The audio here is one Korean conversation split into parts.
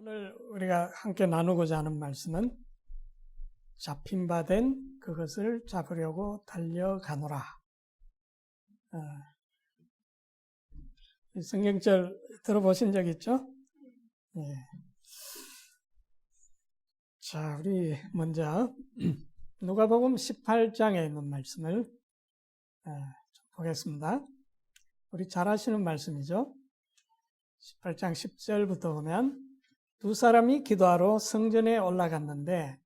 오늘 우리가 함께 나누고자 하는 말씀은 잡힌 바 된 그것을 잡으려고 달려가노라. 이 성경절 들어보신 적 있죠? 예. 자, 우리 먼저 누가복음 18장에 있는 말씀을 좀 보겠습니다. 우리 잘 아시는 말씀이죠? 18장 10절부터 보면 두 사람이 기도하러 성전에 올라갔는데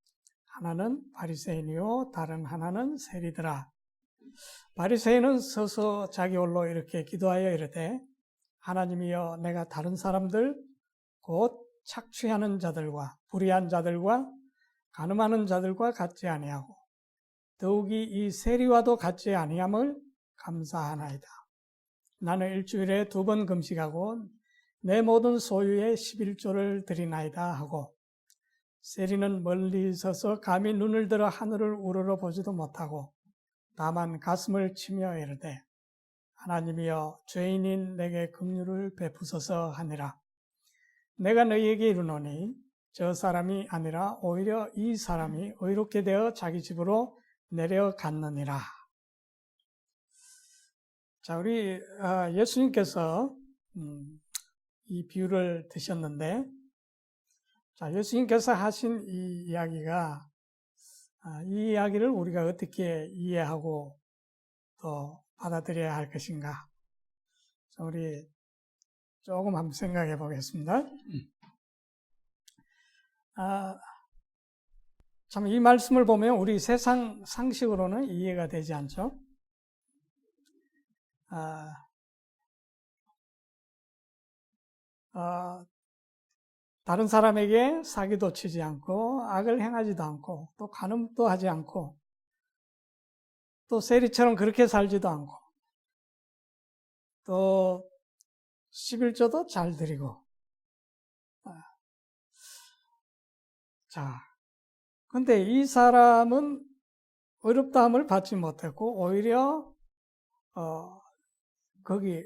하나는 바리새인이요 다른 하나는 세리더라. 바리새인은 서서 자기 홀로 이렇게 기도하여 이르되 하나님이여 내가 다른 사람들 곧 착취하는 자들과 불의한 자들과 간음하는 자들과 같지 아니하고 더욱이 이 세리와도 같지 아니함을 감사하나이다. 나는 일주일에 2번 금식하고 내 모든 소유의 11조를 드리나이다 하고 세리는 멀리 서서 감히 눈을 들어 하늘을 우러러 보지도 못하고 다만 가슴을 치며 이르되 하나님이여 죄인인 내게 긍휼을 베푸소서 하니라. 내가 너희에게 이르노니 저 사람이 아니라 오히려 이 사람이 의롭게 되어 자기 집으로 내려갔느니라. 자, 우리 예수님께서 이 비유를 드셨는데, 자, 예수님께서 하신 이 이야기가, 이 이야기를 우리가 어떻게 이해하고 또 받아들여야 할 것인가. 자, 우리 조금 한번 생각해 보겠습니다. 참, 이 말씀을 보면 우리 세상 상식으로는 이해가 되지 않죠? 다른 사람에게 사기도 치지 않고 악을 행하지도 않고 또 간음도 하지 않고 또 세리처럼 그렇게 살지도 않고 또 11조도 잘 드리고 자, 근데 이 사람은 의롭다함을 받지 못했고 오히려 거기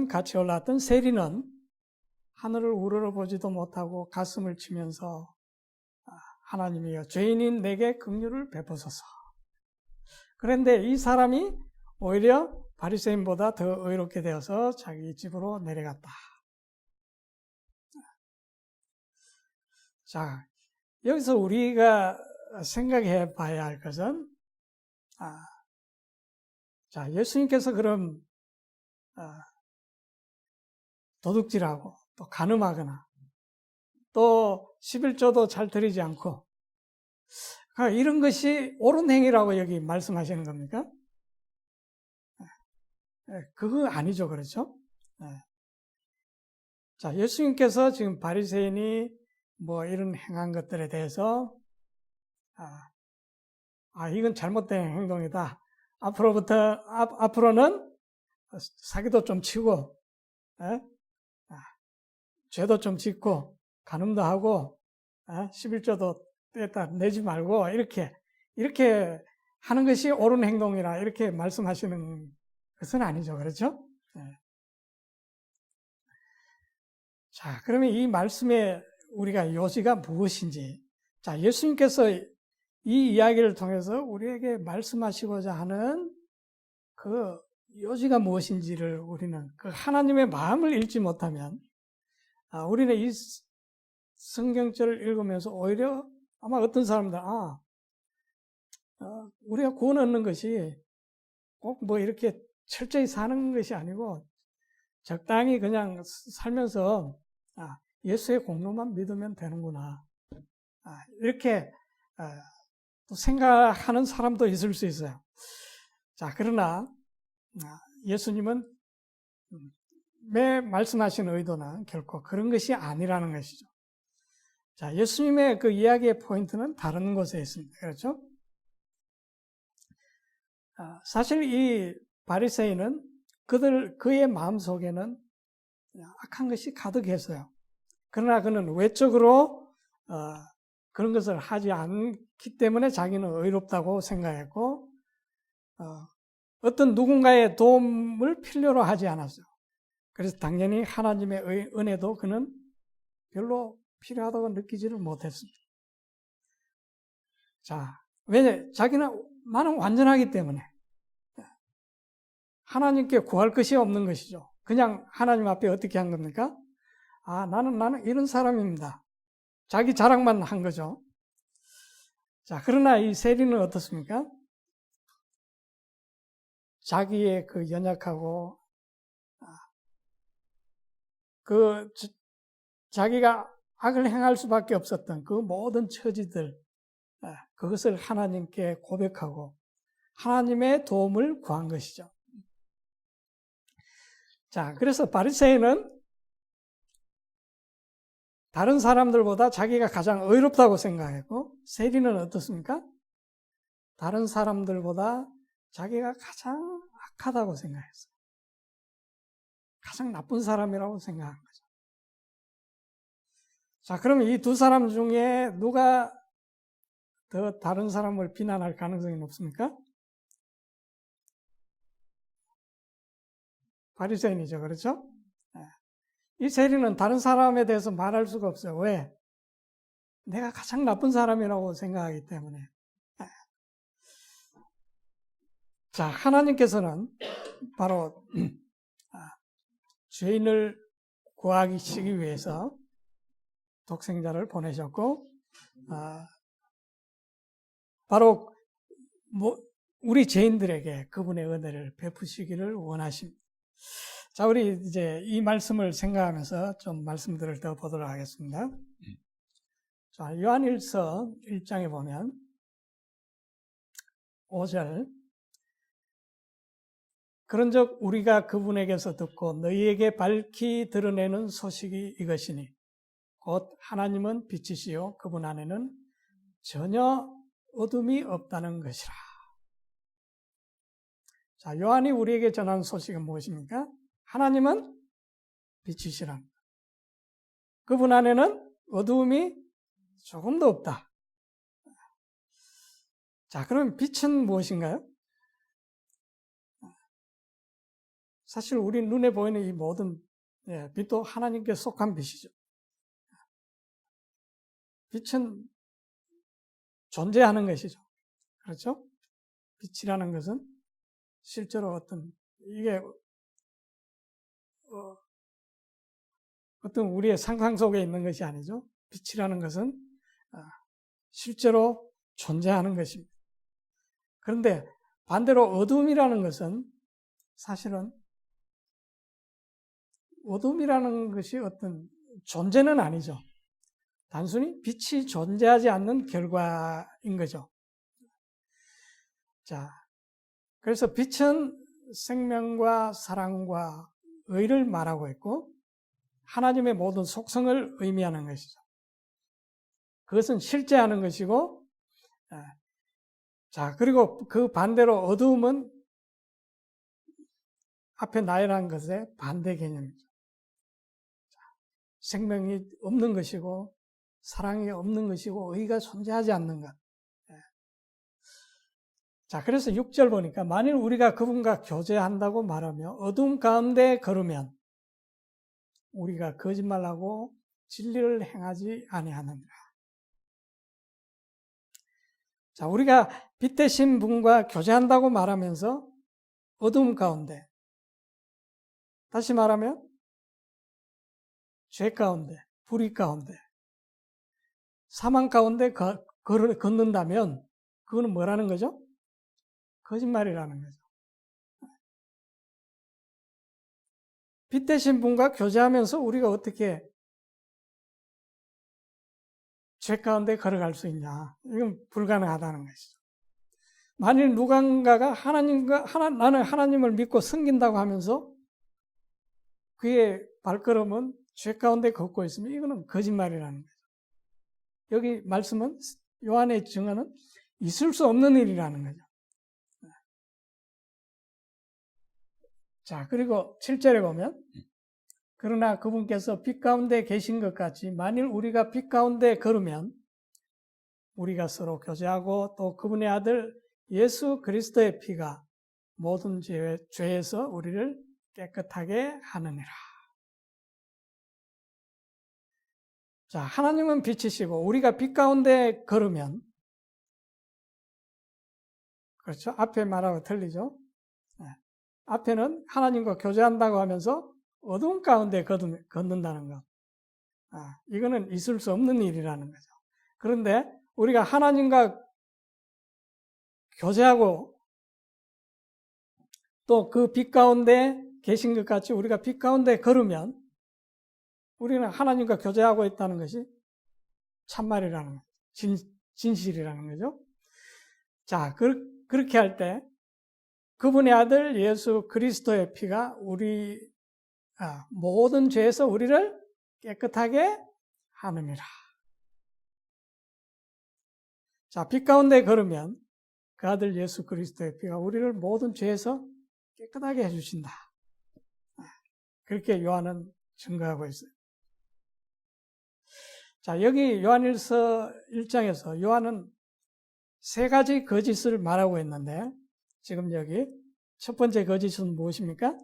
같이 올라왔던 세리는 하늘을 우러러 보지도 못하고 가슴을 치면서 하나님이여 죄인인 내게 긍휼을 베푸소서. 그런데 이 사람이 오히려 바리새인보다 더 의롭게 되어서 자기 집으로 내려갔다. 자, 여기서 우리가 생각해 봐야 할 것은 자, 예수님께서 그럼 도둑질하고 또 간음하거나 또 11조도 잘 드리지 않고 이런 것이 옳은 행위라고 여기 말씀하시는 겁니까? 그거 아니죠, 그렇죠? 자, 예수님께서 지금 바리새인이 뭐 이런 행한 것들에 대해서 이건 잘못된 행동이다. 앞으로는 사기도 좀 치고 죄도 좀 짓고 간음도 하고 11조도 떼다 내지 말고 이렇게 하는 것이 옳은 행동이라 이렇게 말씀하시는 것은 아니죠, 그렇죠? 자, 그러면 이 말씀의 우리가 요지가 무엇인지, 자, 예수님께서 이 이야기를 통해서 우리에게 말씀하시고자 하는 그 요지가 무엇인지를 우리는 그 하나님의 마음을 읽지 못하면 우리는 이 성경절을 읽으면서 오히려 아마 어떤 사람들 우리가 구원 얻는 것이 꼭 뭐 이렇게 철저히 사는 것이 아니고 적당히 그냥 살면서 예수의 공로만 믿으면 되는구나 이렇게 또 생각하는 사람도 있을 수 있어요. 자, 그러나 예수님은 매 말씀하신 의도는 결코 그런 것이 아니라는 것이죠. 자, 예수님의 그 이야기의 포인트는 다른 곳에 있습니다. 그렇죠? 사실 이 바리새인은 그의 마음속에는 악한 것이 가득했어요. 그러나 그는 외적으로 그런 것을 하지 않기 때문에 자기는 의롭다고 생각했고 어떤 누군가의 도움을 필요로 하지 않았어요. 그래서 당연히 하나님의 은혜도 그는 별로 필요하다고 느끼지를 못했습니다. 자, 왜냐? 나는 완전하기 때문에 하나님께 구할 것이 없는 것이죠. 그냥 하나님 앞에 어떻게 한 겁니까? 나는 이런 사람입니다. 자기 자랑만 한 거죠. 자, 그러나 이 세리는 어떻습니까? 자기의 그 연약하고, 자기가 악을 행할 수밖에 없었던 그 모든 처지들, 그것을 하나님께 고백하고 하나님의 도움을 구한 것이죠. 자, 그래서 바리새인은 다른 사람들보다 자기가 가장 의롭다고 생각했고, 세리는 어떻습니까? 다른 사람들보다 자기가 가장 악하다고 생각했어요. 가장 나쁜 사람이라고 생각한 거죠. 자, 그럼 이 두 사람 중에 누가 더 다른 사람을 비난할 가능성이 높습니까? 바리새인이죠, 그렇죠? 이 세리는 다른 사람에 대해서 말할 수가 없어요. 왜? 내가 가장 나쁜 사람이라고 생각하기 때문에. 자, 하나님께서는 바로 죄인을 구하시기 위해서 독생자를 보내셨고, 바로 우리 죄인들에게 그분의 은혜를 베푸시기를 원하십니다. 자, 우리 이제 이 말씀을 생각하면서 좀 말씀들을 더 보도록 하겠습니다. 자, 요한일서 1장에 보면 5절, 그런즉 우리가 그분에게서 듣고 너희에게 밝히 드러내는 소식이 이것이니 곧 하나님은 빛이시요 그분 안에는 전혀 어둠이 없다는 것이라. 자, 요한이 우리에게 전한 소식은 무엇입니까? 하나님은 빛이시라. 그분 안에는 어두움이 조금도 없다. 자, 그럼 빛은 무엇인가요? 사실 우리 눈에 보이는 이 모든 빛도 하나님께 속한 빛이죠. 빛은 존재하는 것이죠. 그렇죠? 빛이라는 것은 실제로 이게 어떤 우리의 상상 속에 있는 것이 아니죠. 빛이라는 것은 실제로 존재하는 것입니다. 그런데 반대로 어둠이라는 것은 사실은 어둠이라는 것이 어떤 존재는 아니죠. 단순히 빛이 존재하지 않는 결과인 거죠. 자, 그래서 빛은 생명과 사랑과 의를 말하고 있고 하나님의 모든 속성을 의미하는 것이죠. 그것은 실제하는 것이고, 자, 그리고 그 반대로 어두움은 앞에 나열한 것의 반대 개념이죠. 자, 생명이 없는 것이고 사랑이 없는 것이고 의가 존재하지 않는 것. 자, 그래서 6절 보니까 만일 우리가 그분과 교제한다고 말하며 어둠 가운데 걸으면 우리가 거짓말하고 진리를 행하지 아니하느니라. 자, 우리가 빛 되신 분과 교제한다고 말하면서 어둠 가운데, 다시 말하면 죄 가운데, 불의 가운데, 사망 가운데 걷는다면 그거는 뭐라는 거죠? 거짓말이라는 거죠. 빛 되신 분과 교제하면서 우리가 어떻게 죄 가운데 걸어갈 수 있냐? 이건 불가능하다는 것이죠. 만일 누군가가 나는 하나님을 믿고 섬긴다고 하면서 그의 발걸음은 죄 가운데 걷고 있으면 이거는 거짓말이라는 거죠. 여기 말씀은 요한의 증언은 있을 수 없는 일이라는 거죠. 자, 그리고 7절에 보면 그러나 그분께서 빛 가운데 계신 것 같이 만일 우리가 빛 가운데 걸으면 우리가 서로 교제하고 또 그분의 아들 예수 그리스도의 피가 모든 죄에서 우리를 깨끗하게 하느니라. 자, 하나님은 빛이시고 우리가 빛 가운데 걸으면, 그렇죠? 앞에 말하고 틀리죠? 네. 앞에는 하나님과 교제한다고 하면서 어두운 가운데 걷는다는 것. 이거는 있을 수 없는 일이라는 거죠. 그런데 우리가 하나님과 교제하고 또 그 빛 가운데 계신 것 같이 우리가 빛 가운데 걸으면 우리는 하나님과 교제하고 있다는 것이 참말이라는 거죠. 진실이라는 거죠. 자, 그렇게 할 때 그분의 아들 예수 그리스도의 피가 모든 죄에서 우리를 깨끗하게 하느니라. 자, 빛 가운데 걸으면 그 아들 예수 그리스도의 피가 우리를 모든 죄에서 깨끗하게 해주신다. 그렇게 요한은 증거하고 있어요. 자, 여기 요한일서 1장에서 요한은 세 가지 거짓을 말하고 있는데, 지금 여기 첫 번째 거짓은 무엇입니까?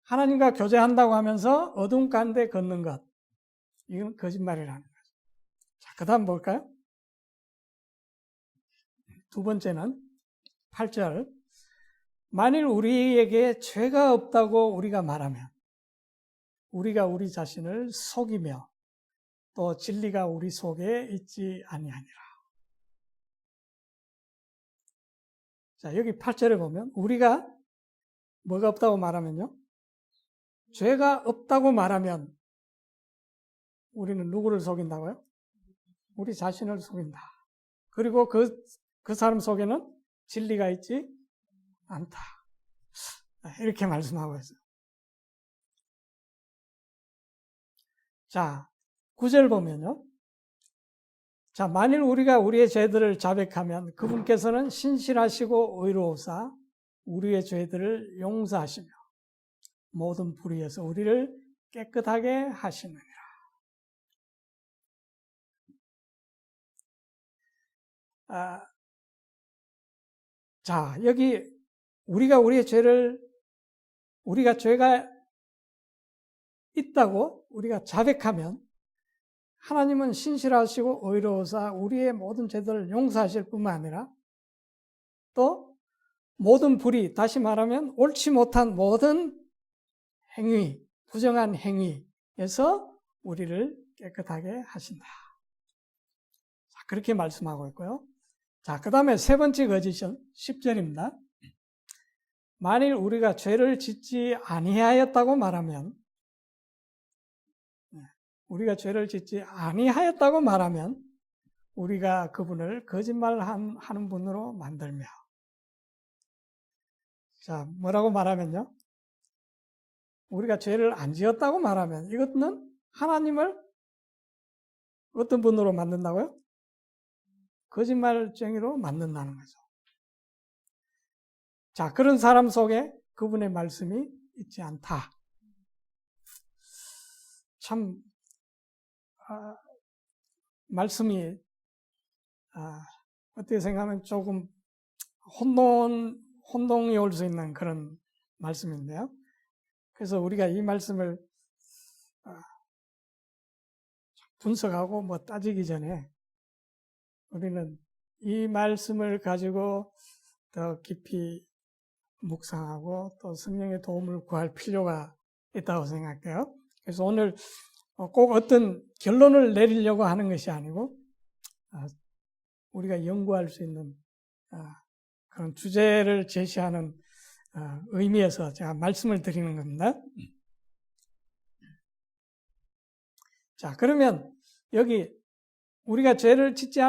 하나님과 교제한다고 하면서 어두운 가운데 걷는 것. 이건 거짓말이라는 거죠. 자, 그 다음 볼까요? 두 번째는 8절. 만일 우리에게 죄가 없다고 우리가 말하면 우리가 우리 자신을 속이며 또 진리가 우리 속에 있지 아니하니라. 자, 여기 8절에 보면 우리가 뭐가 없다고 말하면요? 죄가 없다고 말하면 우리는 누구를 속인다고요? 우리 자신을 속인다. 그리고 그 사람 속에는 진리가 있지 않다. 이렇게 말씀하고 있어요. 자, 9절 보면요. 자, 만일 우리가 우리의 죄들을 자백하면 그분께서는 신실하시고 의로우사 우리의 죄들을 용서하시며 모든 불의에서 우리를 깨끗하게 하시느니라. 자, 여기 우리가 죄가 있다고 우리가 자백하면 하나님은 신실하시고 의로우사 우리의 모든 죄들을 용서하실 뿐만 아니라 또 모든 불의, 다시 말하면 옳지 못한 모든 행위, 부정한 행위에서 우리를 깨끗하게 하신다. 자, 그렇게 말씀하고 있고요. 자, 그 다음에 세 번째 거짓은 10절입니다. 만일 우리가 죄를 짓지 아니하였다고 말하면 우리가 그분을 거짓말하는 분으로 만들며. 자, 뭐라고 말하면요? 우리가 죄를 안 지었다고 말하면 이것은 하나님을 어떤 분으로 만든다고요? 거짓말쟁이로 만든다는 거죠. 자, 그런 사람 속에 그분의 말씀이 있지 않다. 참 말씀이 어떻게 생각하면 조금 혼동이 올 수 있는 그런 말씀인데요. 그래서 우리가 이 말씀을 분석하고 따지기 전에 우리는 이 말씀을 가지고 더 깊이 묵상하고 또 성령의 도움을 구할 필요가 있다고 생각해요. 그래서 오늘 꼭 어떤 결론을 내리려고 하는 것이 아니고 우리가 연구할 수 있는 그런 주제를 제시하는 의미에서 제가 말씀을 드리는 겁니다. 자, 그러면 여기 우리가 죄를 짓지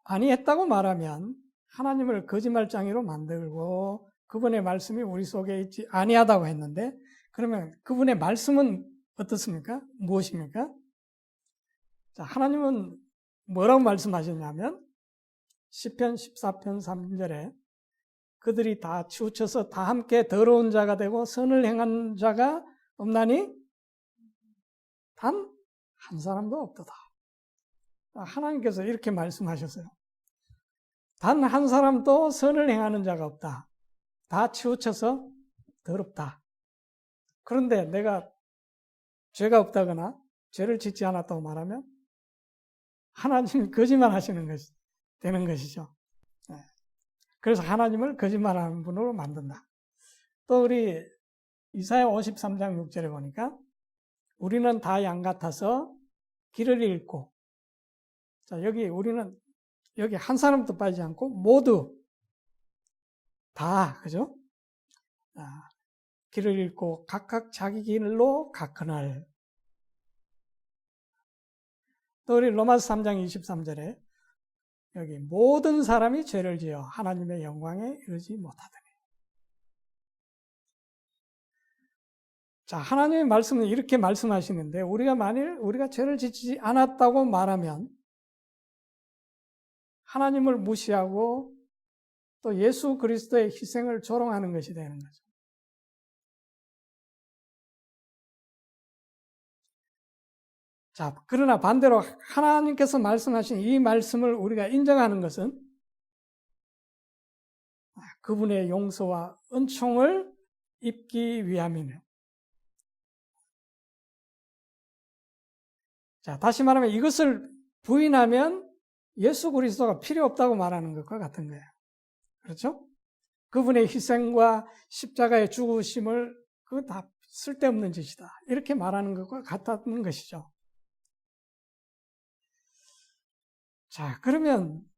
아니했다고 말하면 하나님을 거짓말쟁이로 만들고 그분의 말씀이 우리 속에 있지 아니하다고 했는데, 그러면 그분의 말씀은 어떻습니까? 무엇입니까? 자, 하나님은 뭐라고 말씀하셨냐면 시편 14편 3절에 그들이 다 치우쳐서 다 함께 더러운 자가 되고 선을 행한 자가 없나니 단 한 사람도 없도다. 하나님께서 이렇게 말씀하셨어요. 단 한 사람도 선을 행하는 자가 없다. 다 치우쳐서 더럽다. 그런데 내가 죄가 없다거나 죄를 짓지 않았다고 말하면 하나님이 거짓말 하시는 것이 되는 것이죠. 그래서 하나님을 거짓말하는 분으로 만든다. 또 우리 이사야 53장 6절에 보니까 우리는 다 양 같아서 길을 잃고, 자, 우리는 여기 한 사람도 빠지지 않고 모두 다, 그죠? 길을 잃고 각각 자기 길로 가거늘. 또 우리 로마서 3장 23절에 여기 모든 사람이 죄를 지어 하나님의 영광에 이르지 못하더니. 자, 하나님의 말씀은 이렇게 말씀하시는데 우리가 죄를 짓지 않았다고 말하면 하나님을 무시하고 또 예수 그리스도의 희생을 조롱하는 것이 되는 거죠. 자, 그러나 반대로 하나님께서 말씀하신 이 말씀을 우리가 인정하는 것은 그분의 용서와 은총을 입기 위함이네요. 자, 다시 말하면 이것을 부인하면 예수 그리스도가 필요 없다고 말하는 것과 같은 거예요. 그렇죠? 그분의 희생과 십자가의 죽으심을 그거 다 쓸데없는 짓이다. 이렇게 말하는 것과 같다는 것이죠. 자, 그러면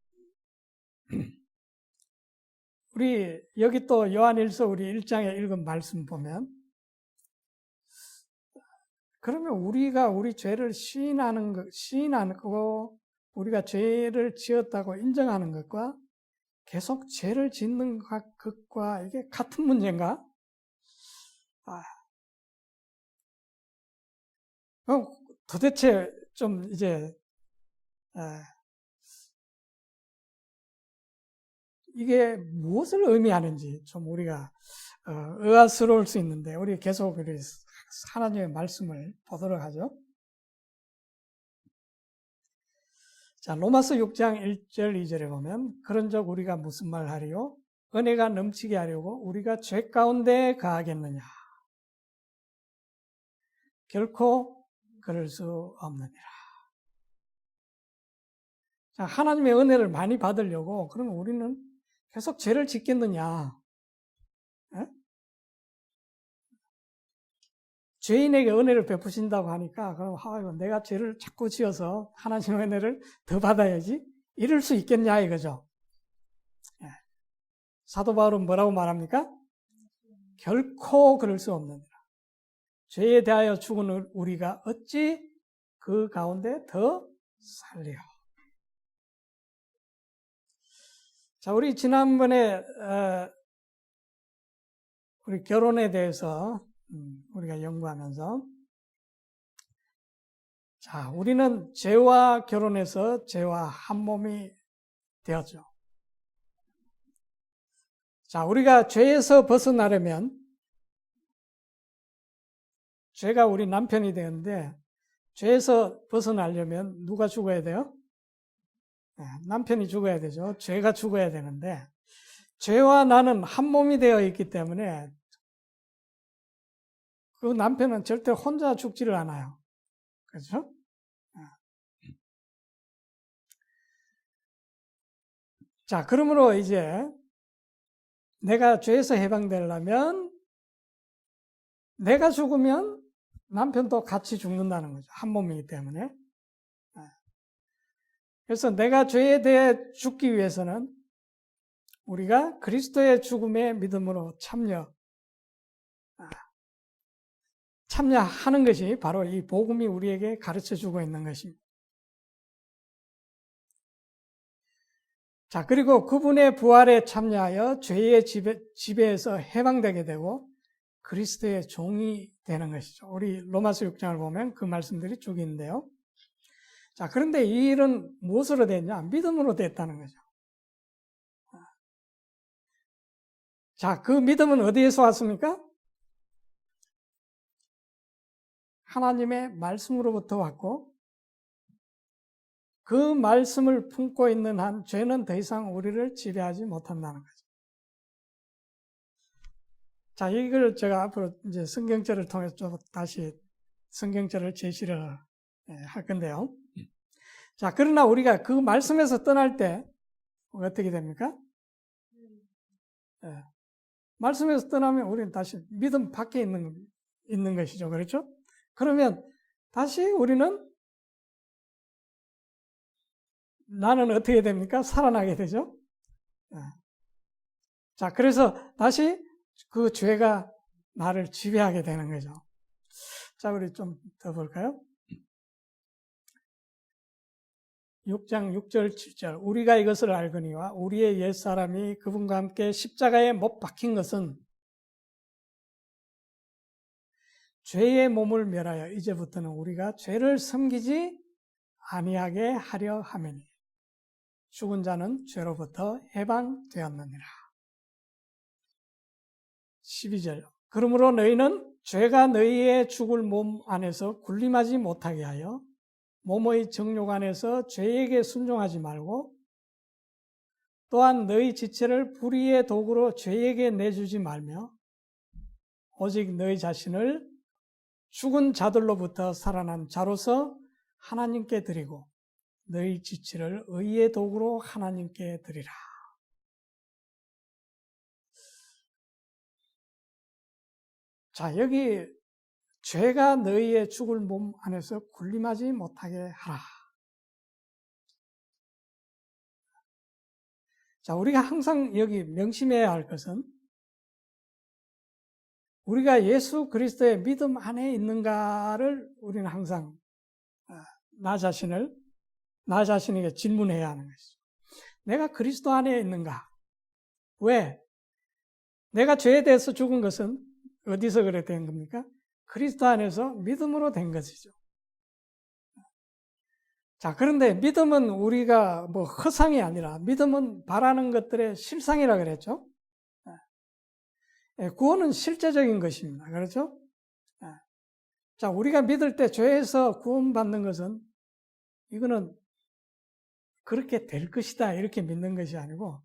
우리 여기 또 요한일서 우리 1장에 읽은 말씀 보면 그러면 우리가 우리 죄를 시인하고 우리가 죄를 지었다고 인정하는 것과 계속 죄를 짓는 것과 이게 같은 문제인가? 도대체 좀 이제 이게 무엇을 의미하는지 좀 우리가 의아스러울 수 있는데 우리 계속 하나님의 말씀을 보도록 하죠. 자, 로마서 6장 1절 2절에 보면 그런즉 우리가 무슨 말 하리요? 은혜가 넘치게 하려고 우리가 죄 가운데 가하겠느냐? 결코 그럴 수 없느니라. 자, 하나님의 은혜를 많이 받으려고 그러면 우리는 계속 죄를 짓겠느냐? 에? 죄인에게 은혜를 베푸신다고 하니까 그럼 내가 죄를 자꾸 지어서 하나님의 은혜를 더 받아야지 이럴 수 있겠냐 이거죠. 예. 사도 바울은 뭐라고 말합니까? 결코 그럴 수 없느니라. 죄에 대하여 죽은 우리가 어찌 그 가운데 더 살리요. 자, 우리 지난번에 우리 결혼에 대해서 우리가 연구하면서 자, 우리는 죄와 결혼해서 죄와 한 몸이 되었죠. 자, 우리가 죄에서 벗어나려면 죄가 우리 남편이 되는데 죄에서 벗어나려면 누가 죽어야 돼요? 네, 남편이 죽어야 되죠. 죄가 죽어야 되는데 죄와 나는 한 몸이 되어 있기 때문에 그 남편은 절대 혼자 죽지를 않아요. 그렇죠? 자, 그러므로 이제 내가 죄에서 해방되려면 내가 죽으면 남편도 같이 죽는다는 거죠. 한 몸이기 때문에. 그래서 내가 죄에 대해 죽기 위해서는 우리가 그리스도의 죽음에 믿음으로 참여하는 것이 바로 이 복음이 우리에게 가르쳐주고 있는 것입니다. 자, 그리고 그분의 부활에 참여하여 죄의 지배에서 해방되게 되고 그리스도의 종이 되는 것이죠. 우리 로마서 6장을 보면 그 말씀들이 쭉 있는데요. 자, 그런데 이 일은 무엇으로 됐냐? 믿음으로 됐다는 거죠. 자, 그 믿음은 어디에서 왔습니까? 하나님의 말씀으로부터 왔고 그 말씀을 품고 있는 한 죄는 더 이상 우리를 지배하지 못한다는 거죠. 자, 이걸 제가 앞으로 이제 성경절을 통해서 다시 성경절을 제시를 할 건데요. 자, 그러나 우리가 그 말씀에서 떠날 때 어떻게 됩니까? 말씀에서 떠나면 우리는 다시 믿음 밖에 있는 것이죠. 그렇죠? 그러면 다시 우리는 나는 어떻게 됩니까? 살아나게 되죠. 자, 그래서 다시 그 죄가 나를 지배하게 되는 거죠. 자, 우리 좀 더 볼까요? 6장 6절 7절 우리가 이것을 알거니와 우리의 옛사람이 그분과 함께 십자가에 못 박힌 것은 죄의 몸을 멸하여 이제부터는 우리가 죄를 섬기지 아니하게 하려 하매니 죽은 자는 죄로부터 해방되었느니라. 12절 그러므로 너희는 죄가 너희의 죽을 몸 안에서 군림하지 못하게 하여 몸의 정욕 안에서 죄에게 순종하지 말고 또한 너희 지체를 불의의 도구로 죄에게 내주지 말며 오직 너희 자신을 죽은 자들로부터 살아난 자로서 하나님께 드리고 너희 지체를 의의 도구로 하나님께 드리라. 자, 여기 죄가 너희의 죽을 몸 안에서 군림하지 못하게 하라. 자, 우리가 항상 여기 명심해야 할 것은 우리가 예수 그리스도의 믿음 안에 있는가를 우리는 항상 나 자신에게 질문해야 하는 것이죠. 내가 그리스도 안에 있는가? 왜? 내가 죄에 대해서 죽은 것은 어디서 그래 된 겁니까? 그리스도 안에서 믿음으로 된 것이죠. 자, 그런데 믿음은 우리가 뭐 허상이 아니라 믿음은 바라는 것들의 실상이라 그랬죠. 구원은 실제적인 것입니다. 그렇죠? 자, 우리가 믿을 때 죄에서 구원받는 것은 이거는 그렇게 될 것이다 이렇게 믿는 것이 아니고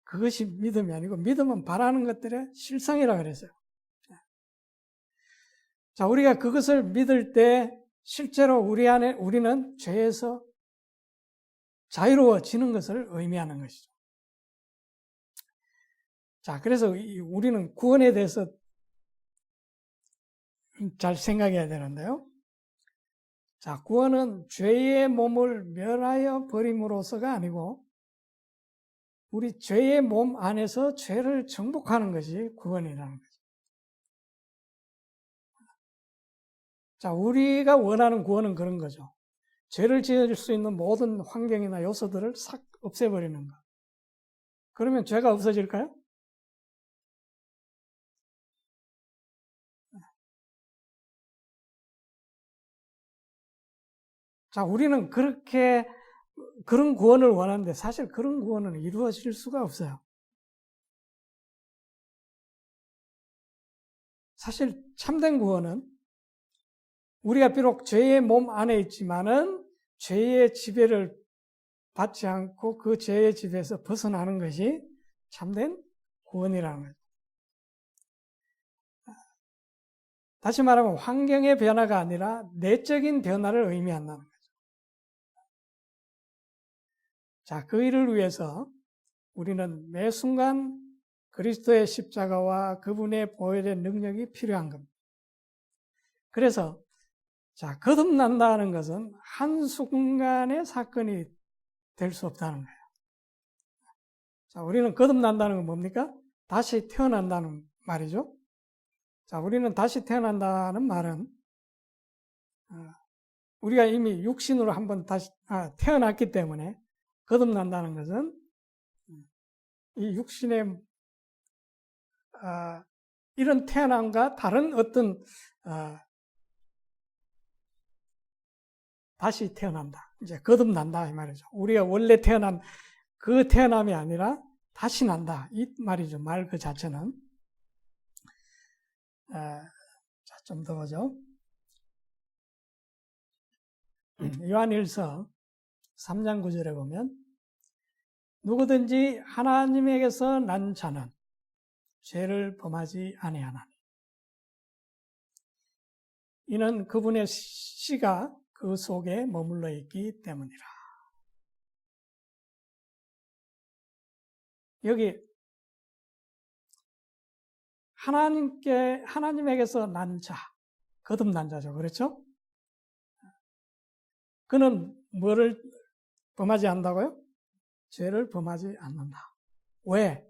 그것이 믿음이 아니고 믿음은 바라는 것들의 실상이라 그랬어요. 자, 우리가 그것을 믿을 때 실제로 우리는 죄에서 자유로워지는 것을 의미하는 것이죠. 자, 그래서 우리는 구원에 대해서 잘 생각해야 되는데요. 자, 구원은 죄의 몸을 멸하여 버림으로서가 아니고 우리 죄의 몸 안에서 죄를 정복하는 것이 구원이라는 거죠. 자, 우리가 원하는 구원은 그런 거죠. 죄를 지을 수 있는 모든 환경이나 요소들을 싹 없애버리는 것. 그러면 죄가 없어질까요? 자, 우리는 그런 구원을 원하는데 사실 그런 구원은 이루어질 수가 없어요. 사실 참된 구원은 우리가 비록 죄의 몸 안에 있지만은 죄의 지배를 받지 않고 그 죄의 지배에서 벗어나는 것이 참된 구원이라는 거죠. 다시 말하면 환경의 변화가 아니라 내적인 변화를 의미한다는 거죠. 자, 그 일을 위해서 우리는 매 순간 그리스도의 십자가와 그분의 보혈의 능력이 필요한 겁니다. 그래서 자, 거듭난다는 것은 한순간의 사건이 될 수 없다는 거예요. 자, 우리는 거듭난다는 건 뭡니까? 다시 태어난다는 말이죠. 자, 우리는 다시 태어난다는 말은 우리가 이미 육신으로 한번 다시 태어났기 때문에 거듭난다는 것은 이 육신의 이런 태어남과 다른 어떤 다시 태어난다. 이제 거듭난다 이 말이죠. 우리가 원래 태어난 그 태어남이 아니라 다시 난다 이 말이죠. 말 그 자체는. 자, 좀 더 보죠. 요한일서 3장 9절에 보면 누구든지 하나님에게서 난 자는 죄를 범하지 아니하나니 이는 그분의 씨가 그 속에 머물러 있기 때문이라. 여기 하나님에게서 난 자, 거듭난 자죠. 그렇죠? 그는 뭐를 범하지 않는다고요? 죄를 범하지 않는다. 왜?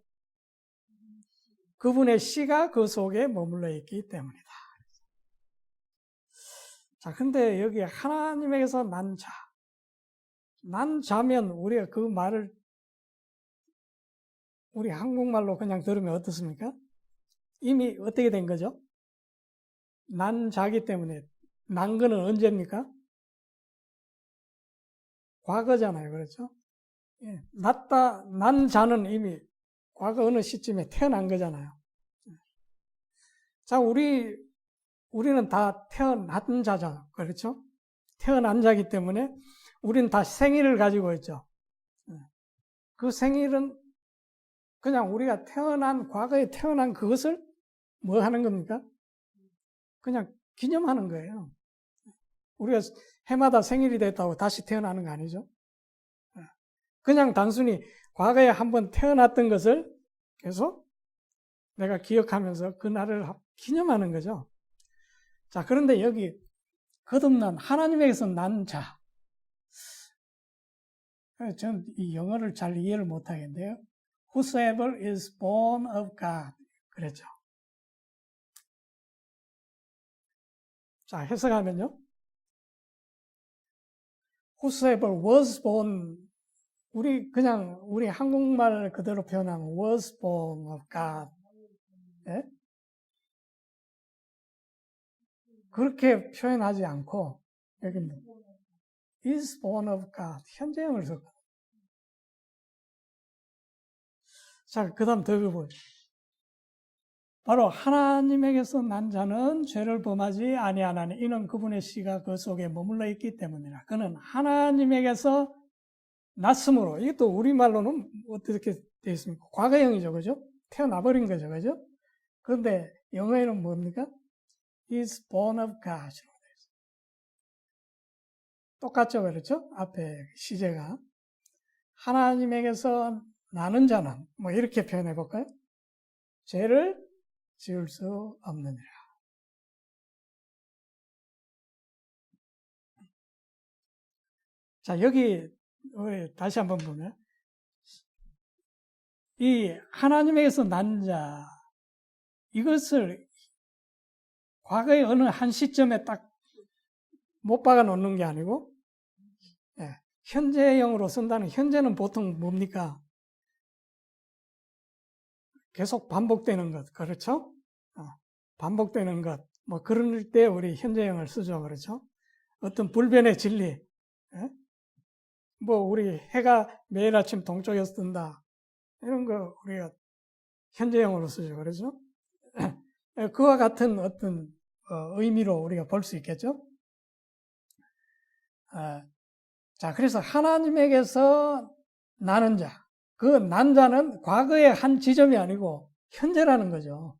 그분의 씨가 그 속에 머물러 있기 때문이다. 자, 근데 여기 하나님에게서 난 자. 난 자면 우리가 그 말을 우리 한국말로 그냥 들으면 어떻습니까? 이미 어떻게 된 거죠? 난 자기 때문에. 난 거는 언제입니까? 과거잖아요. 그렇죠? 예, 난 자는 이미 과거 어느 시점에 태어난 거잖아요. 자, 우리는 다 태어난 자죠. 그렇죠? 태어난 자기 때문에 우리는 다 생일을 가지고 있죠. 그 생일은 그냥 우리가 과거에 태어난 그것을 뭐 하는 겁니까? 그냥 기념하는 거예요. 우리가 해마다 생일이 됐다고 다시 태어나는 거 아니죠? 그냥 단순히 과거에 한번 태어났던 것을 계속 내가 기억하면서 그 날을 기념하는 거죠. 자, 그런데 여기 거듭난 하나님에게서 난 자. 저는 이 영어를 잘 이해를 못 하겠는데요. Whosoever is born of God. 그랬죠. 자, 해석하면요. Whosoever was born. 우리 한국말 그대로 표현하면 was born of God. 예? 그렇게 표현하지 않고, 여기는 is born of God. 현재형을 썼거든요. 자, 그 다음 더 보죠. 바로 하나님에게서 난 자는 죄를 범하지 아니하나니 이는 그분의 씨가 그 속에 머물러 있기 때문이라. 그는 하나님에게서 났으므로, 이것도 우리말로는 어떻게 되어 있습니까? 과거형이죠. 그죠? 태어나버린 거죠. 그죠? 그런데 영어에는 뭡니까? is born of God. 똑같죠. 그렇죠? 앞에 시제가. 하나님에게서 나는 자는, 뭐 이렇게 표현해 볼까요? 죄를 지을 수 없느니라. 자, 여기 우리 다시 한번 보면 이 하나님에게서 난 자, 이것을 과거의 어느 한 시점에 딱 못 박아 놓는 게 아니고, 예, 현재형으로 쓴다는, 현재는 보통 뭡니까? 계속 반복되는 것, 그렇죠? 반복되는 것, 뭐 그럴 때 우리 현재형을 쓰죠. 그렇죠? 어떤 불변의 진리, 예? 뭐 우리 해가 매일 아침 동쪽에서 뜬다, 이런 거 우리가 현재형으로 쓰죠. 그렇죠? 그와 같은 어떤 의미로 우리가 볼 수 있겠죠? 자, 그래서 하나님에게서 나는 자, 그 난 자는 과거의 한 지점이 아니고 현재라는 거죠.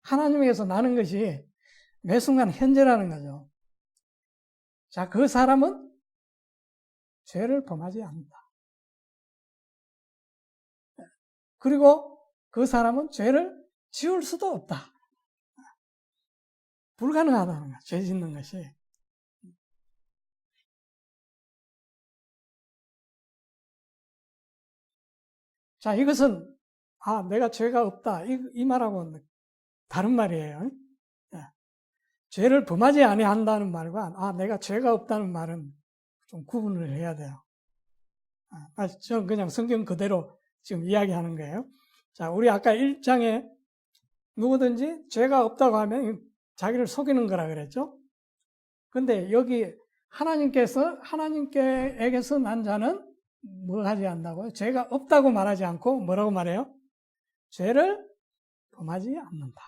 하나님에게서 나는 것이 매 순간 현재라는 거죠. 자, 그 사람은 죄를 범하지 않는다. 그리고 그 사람은 죄를 지울 수도 없다. 불가능하다는 거야, 죄 짓는 것이. 자, 이것은, 내가 죄가 없다. 이 말하고는 다른 말이에요. 죄를 범하지 아니한다는 말과, 내가 죄가 없다는 말은 좀 구분을 해야 돼요. 저는 그냥 성경 그대로 지금 이야기하는 거예요. 자, 우리 아까 1장에 누구든지 죄가 없다고 하면 자기를 속이는 거라 그랬죠? 근데 여기 하나님께에게서 난 자는 뭐 하지 않는다고요? 죄가 없다고 말하지 않고 뭐라고 말해요? 죄를 범하지 않는다.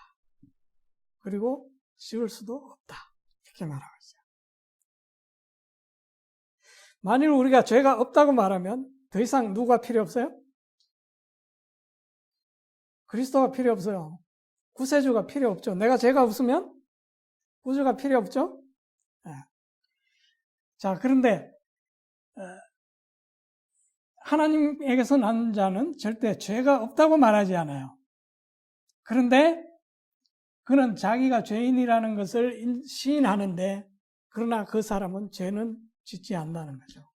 그리고 지울 수도 없다. 이렇게 말하고 있어요. 만일 우리가 죄가 없다고 말하면 더 이상 누가 필요 없어요? 그리스도가 필요 없어요. 구세주가 필요 없죠. 내가 죄가 없으면 구주가 필요 없죠? 네. 자, 그런데 하나님에게서 난 자는 절대 죄가 없다고 말하지 않아요. 그런데 그는 자기가 죄인이라는 것을 시인하는데, 그러나 그 사람은 죄는 짓지 않는다는 거죠.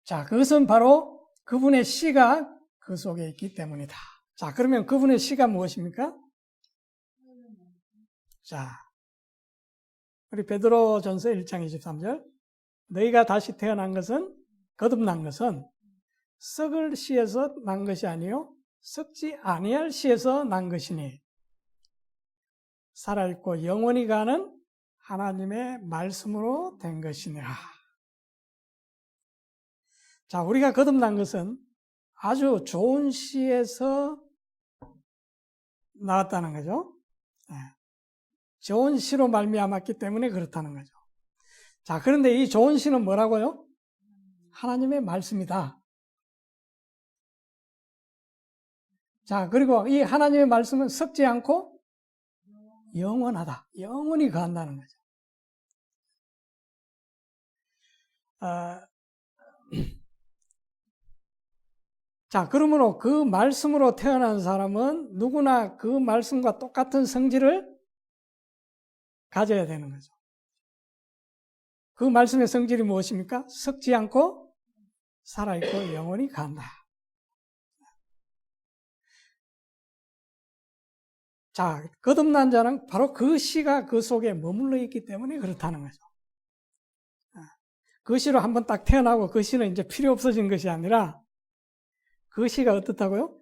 자, 그것은 바로 그분의 씨가 그 속에 있기 때문이다. 자, 그러면 그분의 씨가 무엇입니까? 자, 우리 베드로전서 1장 23절. 너희가 다시 태어난 것은, 거듭난 것은 썩을 씨에서 난 것이 아니요 썩지 아니할 씨에서 난 것이니 살아있고 영원히 가는 하나님의 말씀으로 된 것이니라. 자, 우리가 거듭난 것은 아주 좋은 씨에서 나왔다는 거죠. 좋은 씨로 말미암았기 때문에 그렇다는 거죠. 자, 그런데 이 좋은 씨는 뭐라고요? 하나님의 말씀이다. 자, 그리고 이 하나님의 말씀은 썩지 않고 영원하다. 영원히 거한다는 거죠. 자, 그러므로 그 말씀으로 태어난 사람은 누구나 그 말씀과 똑같은 성질을 가져야 되는 거죠. 그 말씀의 성질이 무엇입니까? 썩지 않고 살아있고 영원히 간다. 자, 거듭난 자는 바로 그 씨가 그 속에 머물러 있기 때문에 그렇다는 거죠. 그 씨로 한번 딱 태어나고 그 씨는 이제 필요 없어진 것이 아니라 그 씨가 어떻다고요?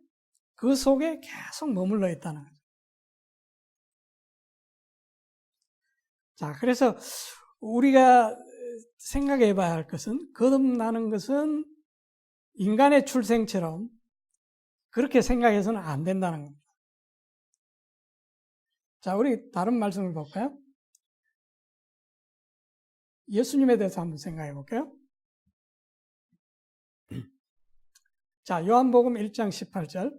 그 속에 계속 머물러 있다는 거죠. 자, 그래서 우리가 생각해 봐야 할 것은, 거듭나는 것은 인간의 출생처럼 그렇게 생각해서는 안 된다는 겁니다. 자, 우리 다른 말씀을 볼까요? 예수님에 대해서 한번 생각해 볼까요? 자, 요한복음 1장 18절.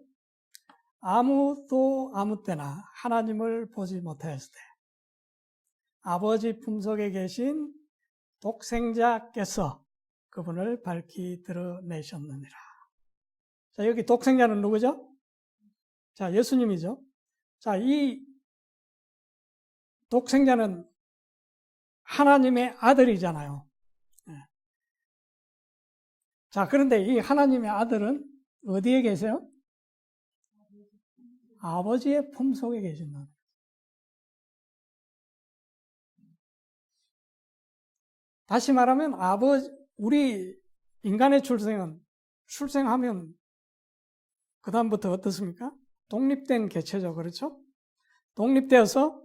아무도 아무 때나 하나님을 보지 못하였을 때 아버지 품속에 계신 독생자께서 그분을 밝히 드러내셨느니라. 자, 여기 독생자는 누구죠? 자, 예수님이죠. 자, 이 독생자는 하나님의 아들이잖아요. 자, 그런데 이 하나님의 아들은 어디에 계세요? 아버지의 품속에 계신다. 다시 말하면 우리 인간의 출생하면 그 다음부터 어떻습니까? 독립된 개체죠. 그렇죠? 독립되어서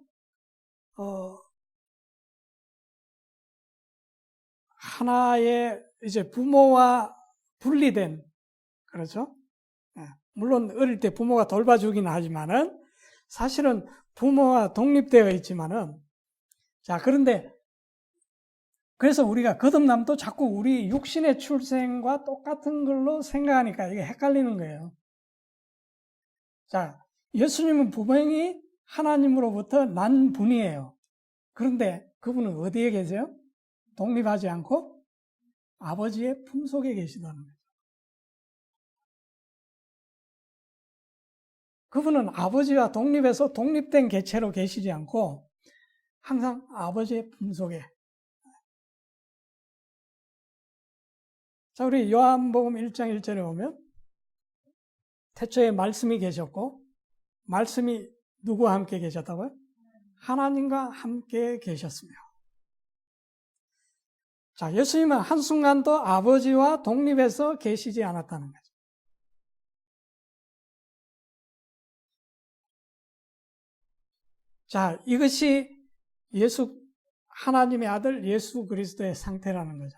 하나의 이제 부모와 분리된, 그렇죠? 물론 어릴 때 부모가 돌봐주긴 하지만은 사실은 부모와 독립되어 있지만은, 자, 그런데 그래서 우리가 거듭남도 자꾸 우리 육신의 출생과 똑같은 걸로 생각하니까 이게 헷갈리는 거예요. 자, 예수님은 분명히 하나님으로부터 난 분이에요. 그런데 그분은 어디에 계세요? 독립하지 않고 아버지의 품속에 계시다는 거죠. 그분은 아버지와 독립해서 독립된 개체로 계시지 않고 항상 아버지의 품속에. 자, 우리 요한복음 1장 1절에 보면 태초에 말씀이 계셨고 말씀이 누구와 함께 계셨다고요? 하나님과 함께 계셨으며. 자, 예수님은 한순간도 아버지와 독립해서 계시지 않았다는 거죠. 자, 이것이 하나님의 아들 예수 그리스도의 상태라는 거죠.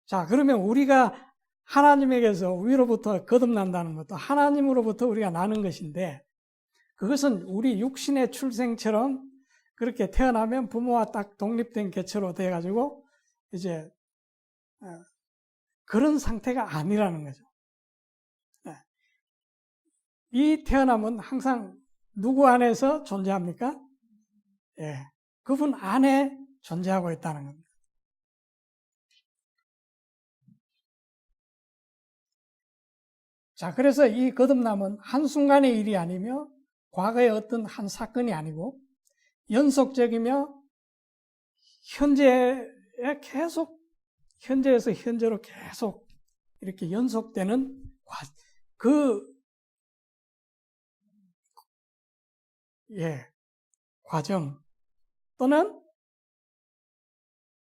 자, 그러면 우리가 하나님에게서 위로부터 거듭난다는 것도 하나님으로부터 우리가 나는 것인데, 그것은 우리 육신의 출생처럼 그렇게 태어나면 부모와 딱 독립된 개체로 돼가지고 이제 그런 상태가 아니라는 거죠. 이 태어남은 항상 누구 안에서 존재합니까? 예, 그분 안에 존재하고 있다는 겁니다. 자, 그래서 이 거듭남은 한순간의 일이 아니며 과거의 어떤 한 사건이 아니고 연속적이며 현재에 계속, 현재에서 현재로 계속 이렇게 연속되는 과정 또는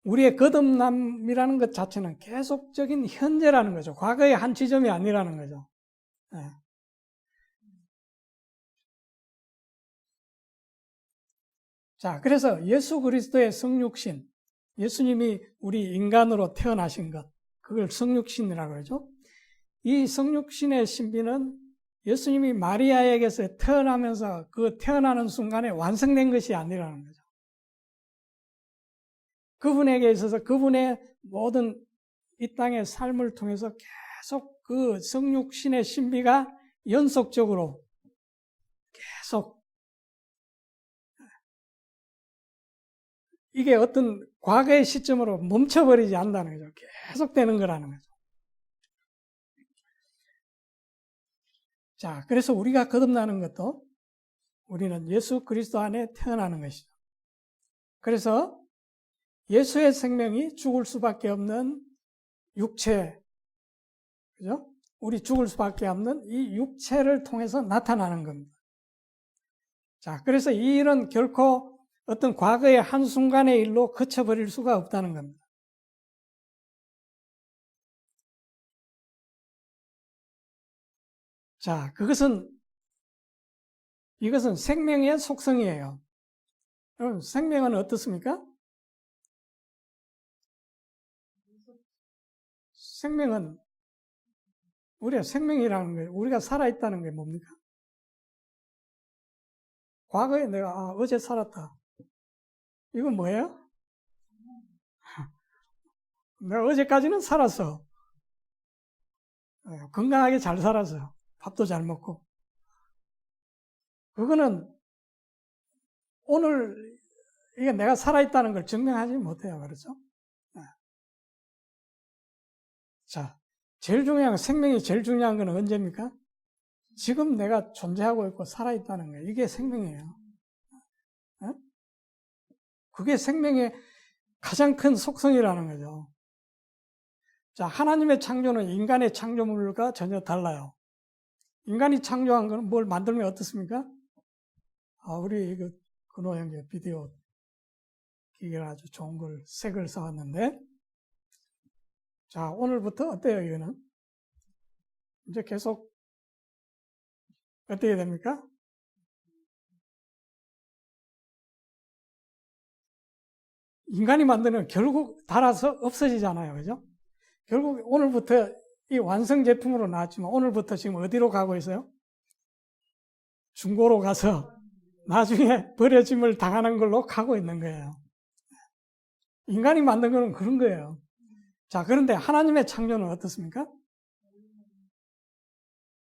우리의 거듭남이라는 것 자체는 계속적인 현재라는 거죠. 과거의 한 지점이 아니라는 거죠. 예. 자, 그래서 예수 그리스도의 성육신, 예수님이 우리 인간으로 태어나신 것, 그걸 성육신이라고 그러죠. 이 성육신의 신비는 예수님이 마리아에게서 태어나면서 그 태어나는 순간에 완성된 것이 아니라는 거죠. 그분에게 있어서 그분의 모든 이 땅의 삶을 통해서 계속 그 성육신의 신비가 연속적으로 계속 이게 어떤 과거의 시점으로 멈춰버리지 않는다는 거죠. 계속되는 거라는 거죠. 자, 그래서 우리가 거듭나는 것도 우리는 예수 그리스도 안에 태어나는 것이죠. 그래서 예수의 생명이 죽을 수밖에 없는 육체, 그죠? 우리 죽을 수밖에 없는 이 육체를 통해서 나타나는 겁니다. 자, 그래서 이 일은 결코 어떤 과거의 한순간의 일로 그쳐버릴 수가 없다는 겁니다. 자, 이것은 생명의 속성이에요. 그럼 생명은 어떻습니까? 생명은, 우리가 생명이라는 거예요. 우리가 살아있다는 게 뭡니까? 과거에 내가, 어제 살았다. 이건 뭐예요? 내가 어제까지는 살았어. 건강하게 잘 살았어. 밥도 잘 먹고. 그거는 오늘 이게 내가 살아있다는 걸 증명하지 못해요. 그렇죠? 자, 생명이 제일 중요한 건 언제입니까? 지금 내가 존재하고 있고 살아있다는 거예요. 이게 생명이에요. 그게 생명의 가장 큰 속성이라는 거죠. 자, 하나님의 창조는 인간의 창조물과 전혀 달라요. 인간이 창조한 건 뭘 만들면 어떻습니까? 우리 근호 형제 비디오 기계가 아주 좋은 걸, 새 걸 사왔는데, 자, 오늘부터 어때요, 이거는? 이제 계속 어떻게 됩니까? 인간이 만드는 결국 닳아서 없어지잖아요. 그죠? 결국 오늘부터 이 완성 제품으로 나왔지만 오늘부터 지금 어디로 가고 있어요? 중고로 가서 나중에 버려짐을 당하는 걸로 가고 있는 거예요. 인간이 만든 거는 그런 거예요. 자, 그런데 하나님의 창조는 어떻습니까?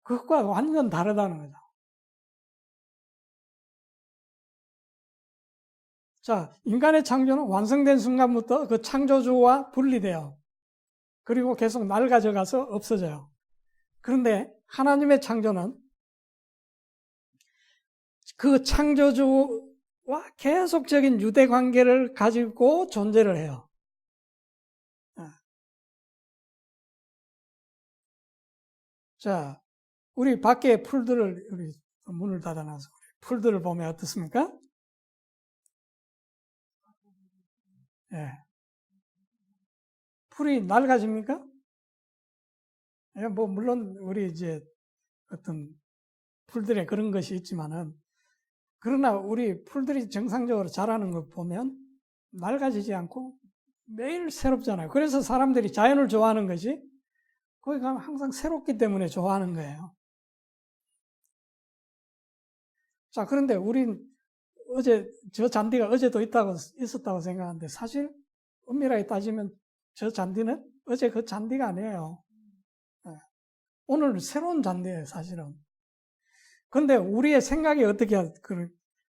그것과 완전 다르다는 거죠. 자, 인간의 창조는 완성된 순간부터 그 창조주와 분리돼요. 그리고 계속 낡아져 가서 없어져요. 그런데 하나님의 창조는 그 창조주와 계속적인 유대 관계를 가지고 존재를 해요. 자, 우리 밖에 풀들을, 우리 문을 닫아놔서 풀들을 보면 어떻습니까? 예. 풀이 낡아집니까? 예, 물론 우리 이제 어떤 풀들에 그런 것이 있지만은, 그러나 우리 풀들이 정상적으로 자라는 걸 보면 낡아지지 않고 매일 새롭잖아요. 그래서 사람들이 자연을 좋아하는 것이 거기 가면 항상 새롭기 때문에 좋아하는 거예요. 자, 그런데 우린 어제 저 잔디가 어제도 있었다고 생각하는데 사실 엄밀하게 따지면 저 잔디는 어제 그 잔디가 아니에요. 오늘 새로운 잔디예요, 사실은. 그런데 우리의 생각이 어떻게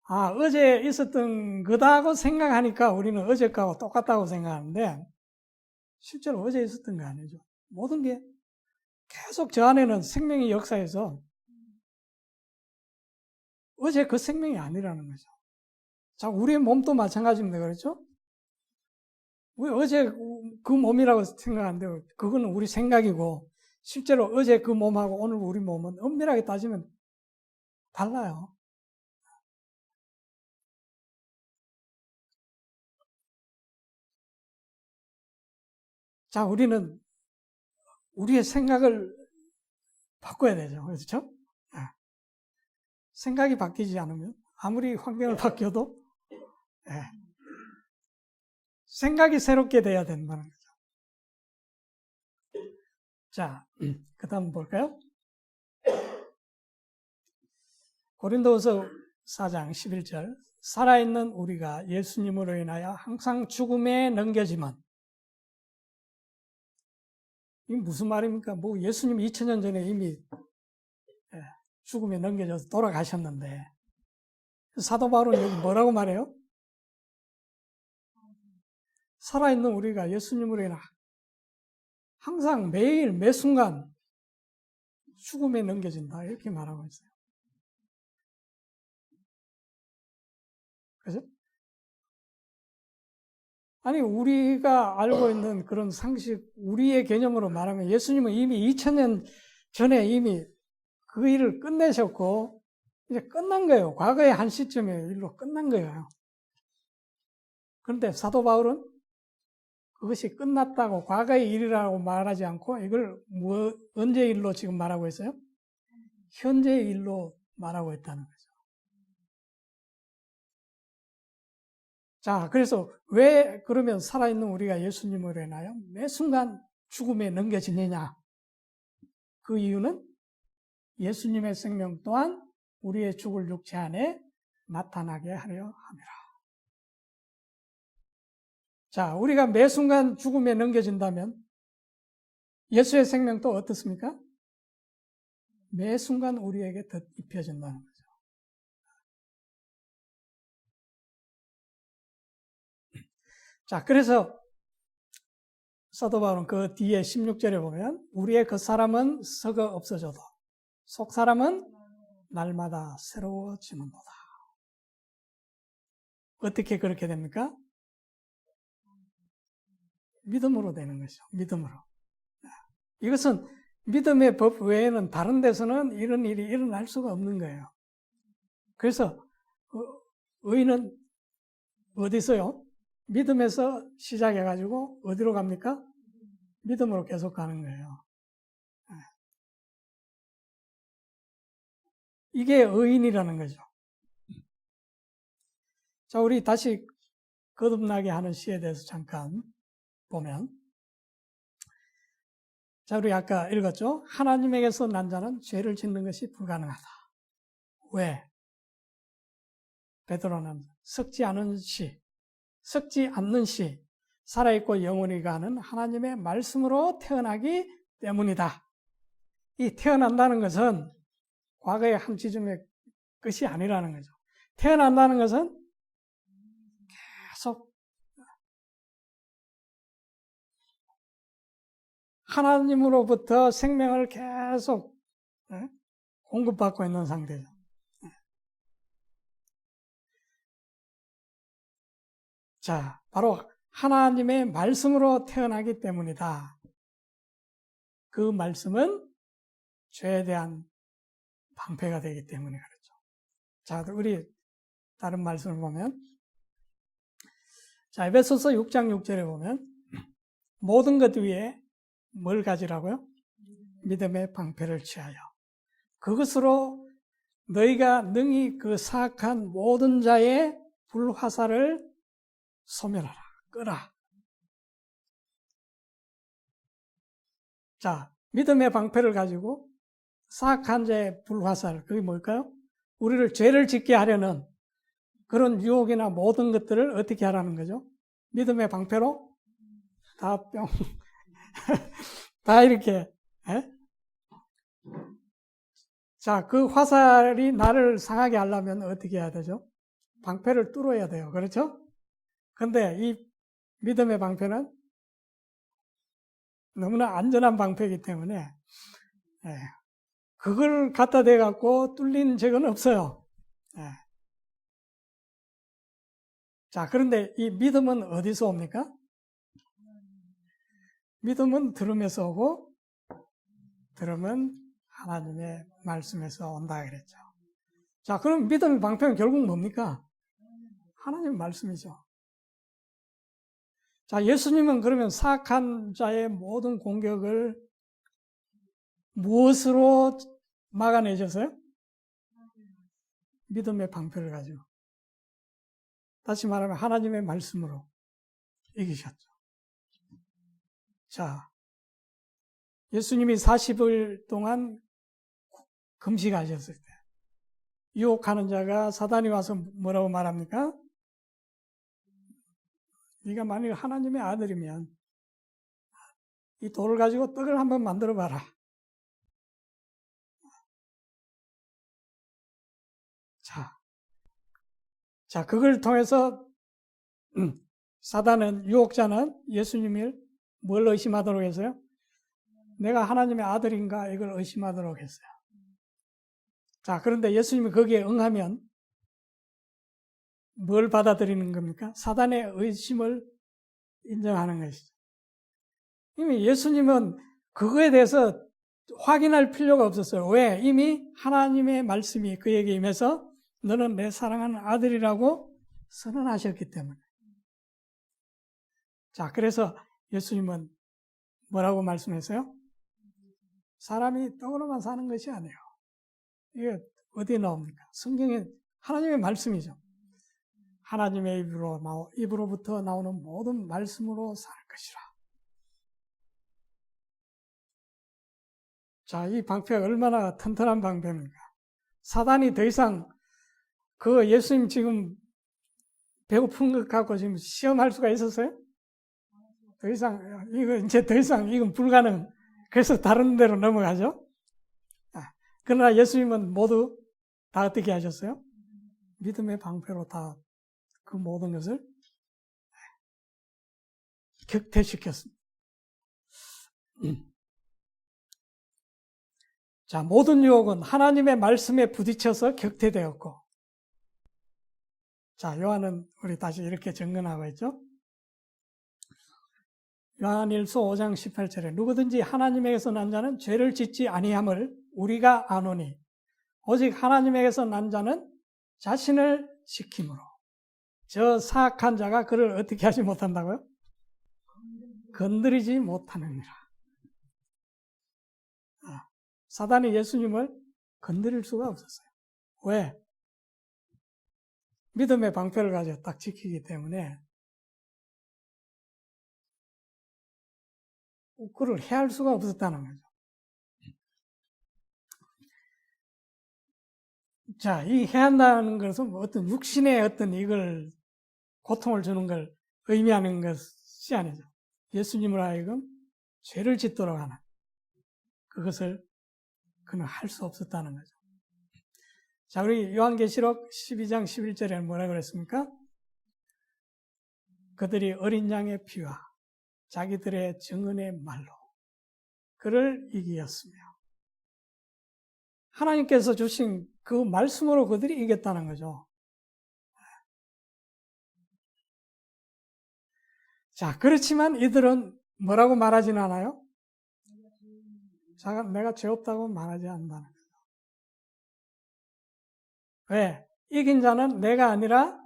어제 있었던 거다고 생각하니까 우리는 어제 거하고 똑같다고 생각하는데 실제로 어제 있었던 거 아니죠. 모든 게 계속 저 안에는 생명의 역사에서 어제 그 생명이 아니라는 거죠. 자, 우리의 몸도 마찬가지입니다. 그렇죠? 우리 어제 그 몸이라고 생각하는데 그거는 우리 생각이고 실제로 어제 그 몸하고 오늘 우리 몸은 엄밀하게 따지면 달라요. 자, 우리는 우리의 생각을 바꿔야 되죠. 그렇죠? 생각이 바뀌지 않으면 아무리 환경을 바뀌어도 생각이 새롭게 돼야 된다는 거죠. 자, 그 다음 볼까요? 고린도후서 4장 11절 살아있는 우리가 예수님으로 인하여 항상 죽음에 넘겨지면 이게 무슨 말입니까? 뭐 예수님 2000년 전에 이미 죽음에 넘겨져서 돌아가셨는데 사도 바울은 여기 뭐라고 말해요? 살아있는 우리가 예수님으로 인하여 항상 매일 매 순간 죽음에 넘겨진다 이렇게 말하고 있어요. 그죠? 아니 우리가 알고 있는 그런 상식 우리의 개념으로 말하면 예수님은 이미 2000년 전에 이미 그 일을 끝내셨고 이제 끝난 거예요. 과거의 한 시점에 일로 끝난 거예요. 그런데 사도 바울은 그것이 끝났다고 과거의 일이라고 말하지 않고 이걸 언제 일로 지금 말하고 있어요? 현재의 일로 말하고 있다는 거죠. 자, 그래서 왜 그러면 살아있는 우리가 예수님으로 인하여 매 순간 죽음에 넘겨지느냐? 그 이유는 예수님의 생명 또한 우리의 죽을 육체 안에 나타나게 하려 함이라. 자, 우리가 매 순간 죽음에 넘겨진다면 예수의 생명도 어떻습니까? 매 순간 우리에게 입혀진다는 거죠. 자, 그래서 사도 바울은 그 뒤에 16절에 보면 우리의 그 사람은 썩어 없어져도 속 사람은 날마다 새로워지는도다. 어떻게 그렇게 됩니까? 믿음으로 되는 것이죠. 믿음으로. 이것은 믿음의 법 외에는 다른 데서는 이런 일이 일어날 수가 없는 거예요. 그래서 의인은 어디서요? 믿음에서 시작해가지고 어디로 갑니까? 믿음으로 계속 가는 거예요. 이게 의인이라는 거죠. 자, 우리 다시 거듭나게 하는 시에 대해서 잠깐 보면, 자, 우리 아까 읽었죠? 하나님에게서 난 자는 죄를 짓는 것이 불가능하다. 왜? 베드로는 썩지 않는 시, 살아있고 영원히 가는 하나님의 말씀으로 태어나기 때문이다. 이 태어난다는 것은 과거의 한 지점의 것이 아니라는 거죠. 태어난다는 것은 계속 하나님으로부터 생명을 계속 공급받고 있는 상태죠. 자, 바로 하나님의 말씀으로 태어나기 때문이다. 그 말씀은 죄에 대한 방패가 되기 때문에 그렇죠. 자, 우리 다른 말씀을 보면, 자, 에베소서 6장 6절에 보면 모든 것 위에 뭘 가지라고요? 믿음의 방패를 취하여 그것으로 너희가 능히 그 사악한 모든 자의 불화살을 소멸하라, 끄라. 자, 믿음의 방패를 가지고 사악한 자의 불화살, 그게 뭘까요? 우리를 죄를 짓게 하려는 그런 유혹이나 모든 것들을 어떻게 하라는 거죠? 믿음의 방패로 다 다 이렇게, 에? 자, 그 화살이 나를 상하게 하려면 어떻게 해야 되죠? 방패를 뚫어야 돼요. 그렇죠? 근데 이 믿음의 방패는 너무나 안전한 방패이기 때문에 그걸 갖다 대갖고 뚫린 적은 없어요. 자, 그런데 이 믿음은 어디서 옵니까? 믿음은 들음에서 오고 들음은 하나님의 말씀에서 온다 그랬죠. 자, 그럼 믿음의 방패는 결국 뭡니까? 하나님의 말씀이죠. 자, 예수님은 그러면 사악한 자의 모든 공격을 무엇으로 막아내셨어요? 믿음의 방패를 가지고. 다시 말하면 하나님의 말씀으로 이기셨죠. 자, 예수님이 40일 동안 금식하셨을 때 유혹하는 자가 사단이 와서 뭐라고 말합니까? 네가 만일 하나님의 아들이면 이 돌을 가지고 떡을 한번 만들어 봐라. 자, 그걸 통해서 사단은, 유혹자는 예수님을 뭘 의심하도록 했어요? 내가 하나님의 아들인가 이걸 의심하도록 했어요. 자, 그런데 예수님이 거기에 응하면 뭘 받아들이는 겁니까? 사단의 의심을 인정하는 것이죠. 이미 예수님은 그거에 대해서 확인할 필요가 없었어요. 왜? 이미 하나님의 말씀이 그에게 임해서 너는 내 사랑하는 아들이라고 선언하셨기 때문에. 자, 그래서 예수님은 뭐라고 말씀했어요? 사람이 떡으로만 사는 것이 아니에요. 이게 어디에 나옵니까? 성경에 하나님의 말씀이죠. 하나님의 입으로부터 나오는 모든 말씀으로 살 것이라. 자, 이 방패가 얼마나 튼튼한 방패입니까? 사단이 더 이상 그 예수님 지금 배고픈 것 갖고 지금 시험할 수가 있었어요? 더 이상, 이제 더 이상 이건 불가능. 그래서 다른 데로 넘어가죠. 그러나 예수님은 모두 다 어떻게 하셨어요? 믿음의 방패로 다 그 모든 것을 격퇴시켰습니다. 자, 모든 유혹은 하나님의 말씀에 부딪혀서 격퇴되었고, 자, 요한은 우리 다시 이렇게 증언하고 있죠. 요한일서 5장 18절에 누구든지 하나님에게서 난 자는 죄를 짓지 아니함을 우리가 아노니 오직 하나님에게서 난 자는 자신을 지킴으로 저 사악한 자가 그를 어떻게 하지 못한다고요? 건드리지 못하느니라. 사단이 예수님을 건드릴 수가 없었어요. 왜? 믿음의 방패를 가지고 딱 지키기 때문에 그를 해할 수가 없었다는 거죠. 자, 이 해한다는 것은 어떤 육신의 어떤 이걸 고통을 주는 걸 의미하는 것이 아니죠. 예수님을 하여금 죄를 짓도록 하는 그것을 그는 할 수 없었다는 거죠. 자, 우리 요한계시록 12장 11절에는 뭐라 그랬습니까? 그들이 어린 양의 피와 자기들의 증언의 말로 그를 이기었으며 하나님께서 주신 그 말씀으로 그들이 이겼다는 거죠. 자, 그렇지만 이들은 뭐라고 말하지는 않아요? 내가 죄 없다고 말하지 않는다는 거죠. 왜? 이긴 자는 내가 아니라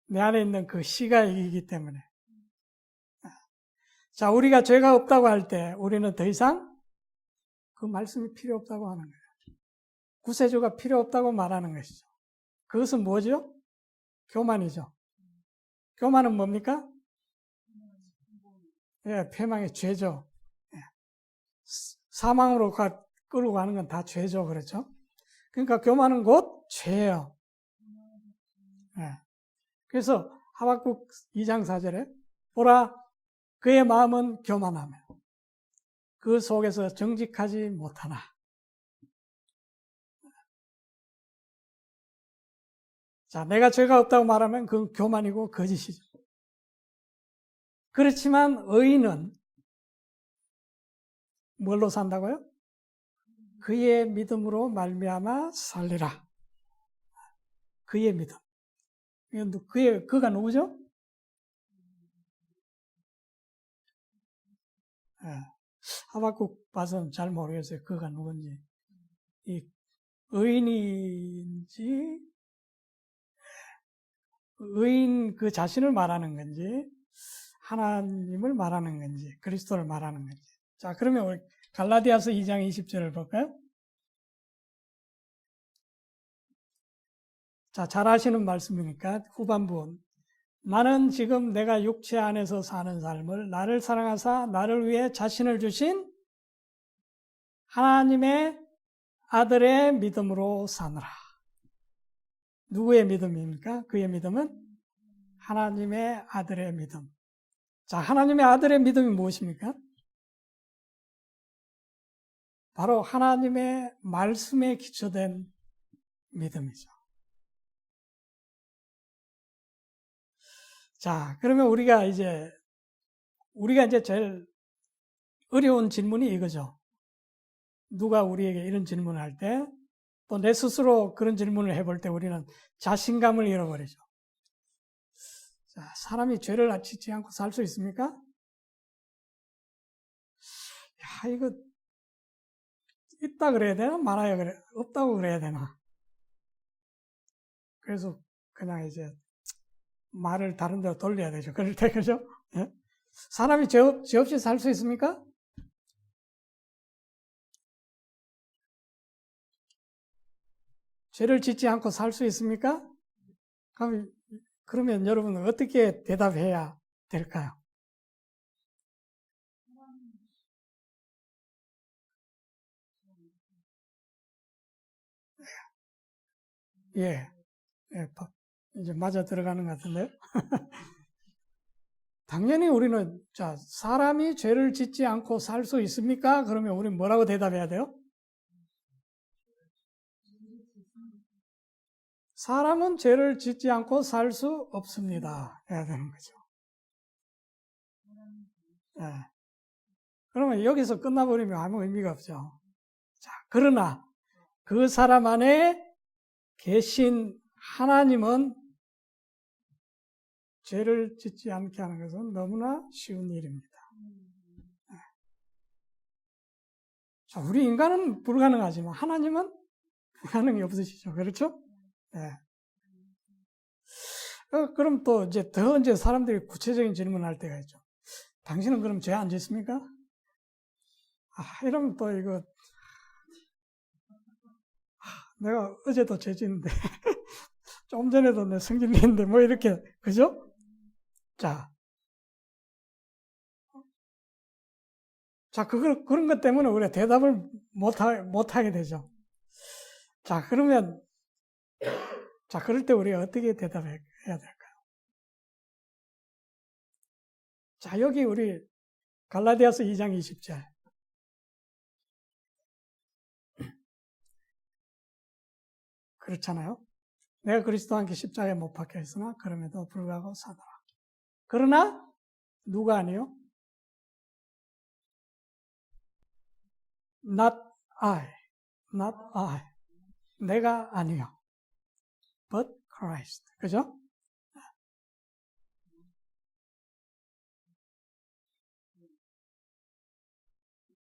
내 안에 있는 그 씨가 이기기 때문에. 자, 우리가 죄가 없다고 할 때 우리는 더 이상 그 말씀이 필요 없다고 하는 거예요. 구세주가 필요 없다고 말하는 것이죠. 그것은 뭐죠? 교만이죠. 교만은 뭡니까? 패망의 죄죠. 사망으로 끌고 가는 건 다 죄죠. 그렇죠? 그러니까 교만은 곧 죄예요. 그래서 하박국 2장 4절에 보라 그의 마음은 교만하며 그 속에서 정직하지 못하나 자, 내가 죄가 없다고 말하면 그건 교만이고 거짓이죠. 그렇지만 의인은 뭘로 산다고요? 그의 믿음으로 말미암아 살리라. 그의 믿음. 그가 누구죠? 예. 하박국 봐서는 잘 모르겠어요. 그가 누군지. 이 의인인지, 의인 그 자신을 말하는 건지, 하나님을 말하는 건지, 그리스도를 말하는 건지. 자, 그러면 우리 갈라디아서 2장 20절을 볼까요? 자, 잘 아시는 말씀이니까 후반부. 나는 지금 내가 육체 안에서 사는 삶을 나를 사랑하사 나를 위해 자신을 주신 하나님의 아들의 믿음으로 사느라. 누구의 믿음입니까? 그의 믿음은 하나님의 아들의 믿음. 자, 하나님의 아들의 믿음이 무엇입니까? 바로 하나님의 말씀에 기초된 믿음이죠. 자, 그러면 우리가 이제 제일 어려운 질문이 이거죠. 누가 우리에게 이런 질문을 할 때, 또 내 스스로 그런 질문을 해볼 때 우리는 자신감을 잃어버리죠. 자, 사람이 죄를 짓지 않고 살 수 있습니까? 야, 이거 있다 그래야 되나? 말아야 그래? 없다고 그래야 되나? 그래서 그냥 이제 말을 다른 데로 돌려야 되죠. 그럴 때, 그죠? 예? 사람이 죄 없이 살 수 있습니까? 죄를 짓지 않고 살 수 있습니까? 그러면 여러분은 어떻게 대답해야 될까요? 예, 예, 이제 맞아 들어가는 것 같은데요. 당연히 우리는, 자, 사람이 죄를 짓지 않고 살 수 있습니까? 그러면 우리는 뭐라고 대답해야 돼요? 사람은 죄를 짓지 않고 살 수 없습니다. 해야 되는 거죠. 예. 그러면 여기서 끝나버리면 아무 의미가 없죠. 자, 그러나 그 사람 안에 계신 하나님은 죄를 짓지 않게 하는 것은 너무나 쉬운 일입니다. 자, 우리 인간은 불가능하지만 하나님은 불가능이 없으시죠. 그렇죠? 네. 그럼 또 이제 사람들이 구체적인 질문을 할 때가 있죠. 당신은 그럼 죄 안 짓습니까? 이러면 또 이거, 내가 어제도 죄 짓는데, 좀 전에도 내 성질 냈는데, 뭐 이렇게, 그죠? 자, 그런 것 때문에 우리가 대답을 못하게 되죠. 자, 그러면, 그럴 때 우리가 어떻게 대답해야 될까요? 자, 여기 우리 갈라디아서 2장 20절. 그렇잖아요. 내가 그리스도와 함께 십자가에 못 박혀 있으나 그럼에도 불구하고 사노라. 그러나 누가 아니요? Not I, not I. 내가 아니요. But Christ. 그죠?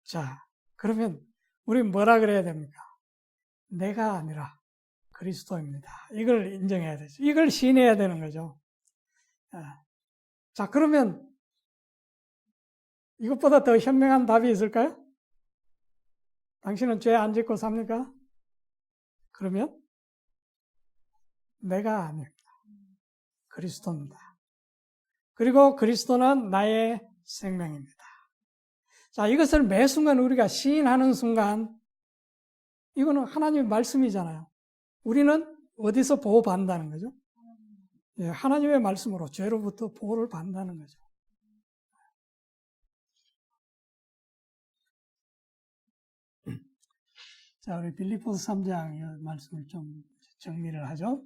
자, 그러면 우리 뭐라 그래야 됩니까? 내가 아니라 그리스도입니다. 이걸 인정해야 되죠. 이걸 시인해야 되는 거죠. 자, 그러면 이것보다 더 현명한 답이 있을까요? 당신은 죄 안 짓고 삽니까? 그러면 내가 아닙니다. 그리스도입니다. 그리고 그리스도는 나의 생명입니다. 자, 이것을 매 순간 우리가 시인하는 순간 이거는 하나님의 말씀이잖아요. 우리는 어디서 보호받는다는 거죠? 예, 하나님의 말씀으로 죄로부터 보호를 받는다는 거죠. 자, 우리 빌립보서 3장 이 말씀을 좀 정리를 하죠.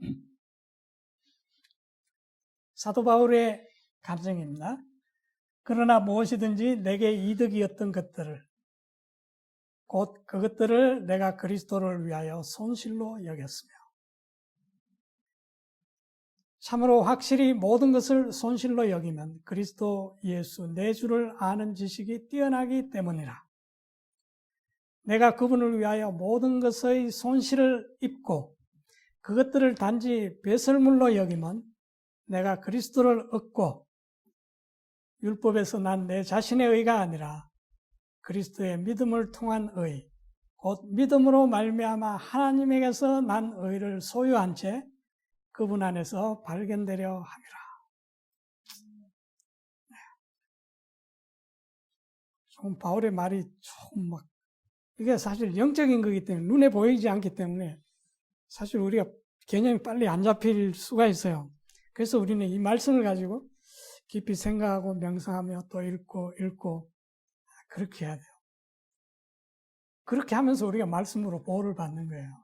사도 바울의 감정입니다. 그러나 무엇이든지 내게 이득이었던 것들을 곧 그것들을 내가 그리스도를 위하여 손실로 여겼으며 참으로 확실히 모든 것을 손실로 여기면 그리스도 예수 내 주를 아는 지식이 뛰어나기 때문이라. 내가 그분을 위하여 모든 것의 손실을 입고 그것들을 단지 배설물로 여기면 내가 그리스도를 얻고 율법에서 난 내 자신의 의가 아니라 그리스도의 믿음을 통한 의, 곧 믿음으로 말미암아 하나님에게서 난 의를 소유한 채 그분 안에서 발견되려 함이라. 조금 바울의 말이 조금 막 이게 사실 영적인 거기 때문에 눈에 보이지 않기 때문에 사실 우리가 개념이 빨리 안 잡힐 수가 있어요. 그래서 우리는 이 말씀을 가지고 깊이 생각하고 명상하며 또 읽고 그렇게 해야 돼요. 그렇게 하면서 우리가 말씀으로 보호를 받는 거예요.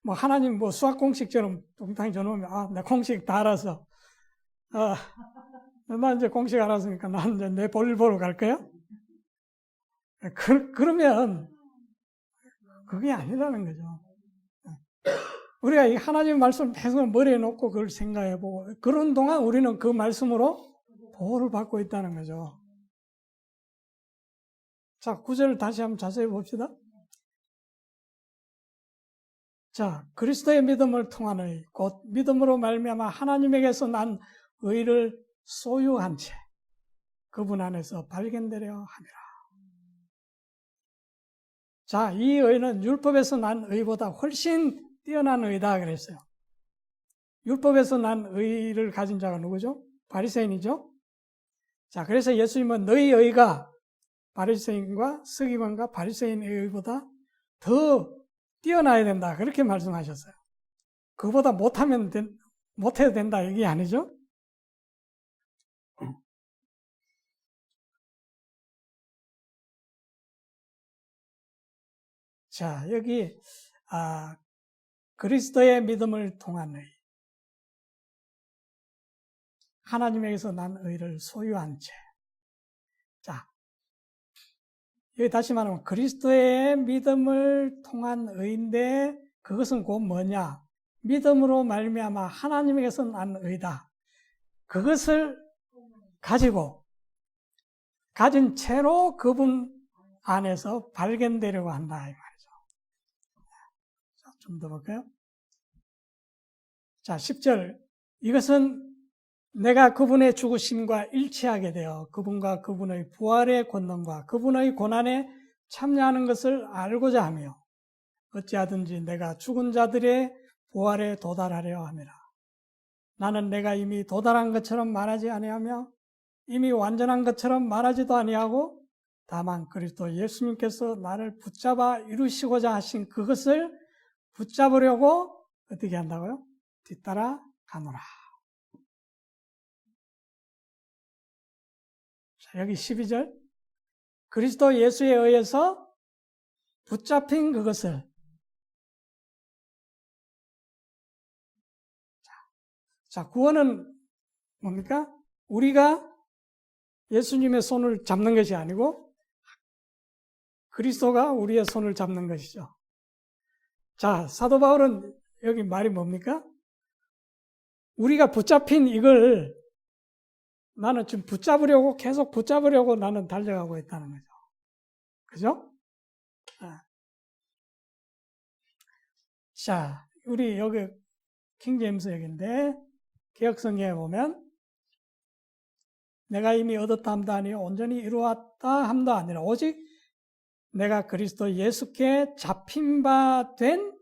뭐 하나님 뭐 수학 공식처럼 동탕이 전하면 나 공식 다 알아서 나 이제 공식 알았으니까 난 이제 내 볼일 보러 갈 거야? 그러면 그게 아니라는 거죠. 우리가 이 하나님 말씀 계속 머리에 놓고 그걸 생각해보고 그런 동안 우리는 그 말씀으로 보호를 받고 있다는 거죠. 자, 9절을 다시 한번 자세히 봅시다. 자, 그리스도의 믿음을 통한 의, 곧 믿음으로 말미암아 하나님에게서 난 의를 소유한 채 그분 안에서 발견되려 함이라. 자, 이 의는 율법에서 난 의보다 훨씬 뛰어난 의다 그랬어요. 율법에서 난 의를 가진 자가 누구죠? 바리새인이죠. 자, 그래서 예수님은 너희 의가 바리새인과 서기관과 바리새인의 의보다 더 뛰어나야 된다 그렇게 말씀하셨어요. 그보다 못해도 된다 이게 아니죠. 자, 여기 그리스도의 믿음을 통한 의, 하나님에게서 난 의를 소유한 채. 자, 여기 다시 말하면 그리스도의 믿음을 통한 의인데 그것은 곧 뭐냐? 믿음으로 말미암아 하나님에게서 난 의다. 그것을 가지고 가진 채로 그분 안에서 발견되려고 한다 이 말이죠. 좀 더 볼까요? 자, 10절. 이것은 내가 그분의 죽으심과 일치하게 되어 그분과 그분의 부활의 권능과 그분의 고난에 참여하는 것을 알고자 하며 어찌하든지 내가 죽은 자들의 부활에 도달하려 함이라. 나는 내가 이미 도달한 것처럼 말하지 아니하며 이미 완전한 것처럼 말하지도 아니하고 다만 그리스도 예수님께서 나를 붙잡아 이루시고자 하신 그것을 붙잡으려고 어떻게 한다고요? 뒤따라 가노라. 자, 여기 12절. 그리스도 예수에 의해서 붙잡힌 그것을. 자, 구원은 뭡니까? 우리가 예수님의 손을 잡는 것이 아니고 그리스도가 우리의 손을 잡는 것이죠. 자, 사도 바울은 여기 말이 뭡니까? 우리가 붙잡힌 이걸 나는 지금 계속 붙잡으려고 나는 달려가고 있다는 거죠. 그죠? 자, 우리 여기 킹제임스 얘기인데 개역성경에 보면 내가 이미 얻었다 함도 아니요 온전히 이루었다 함도 아니라 오직 내가 그리스도 예수께 잡힌 바 된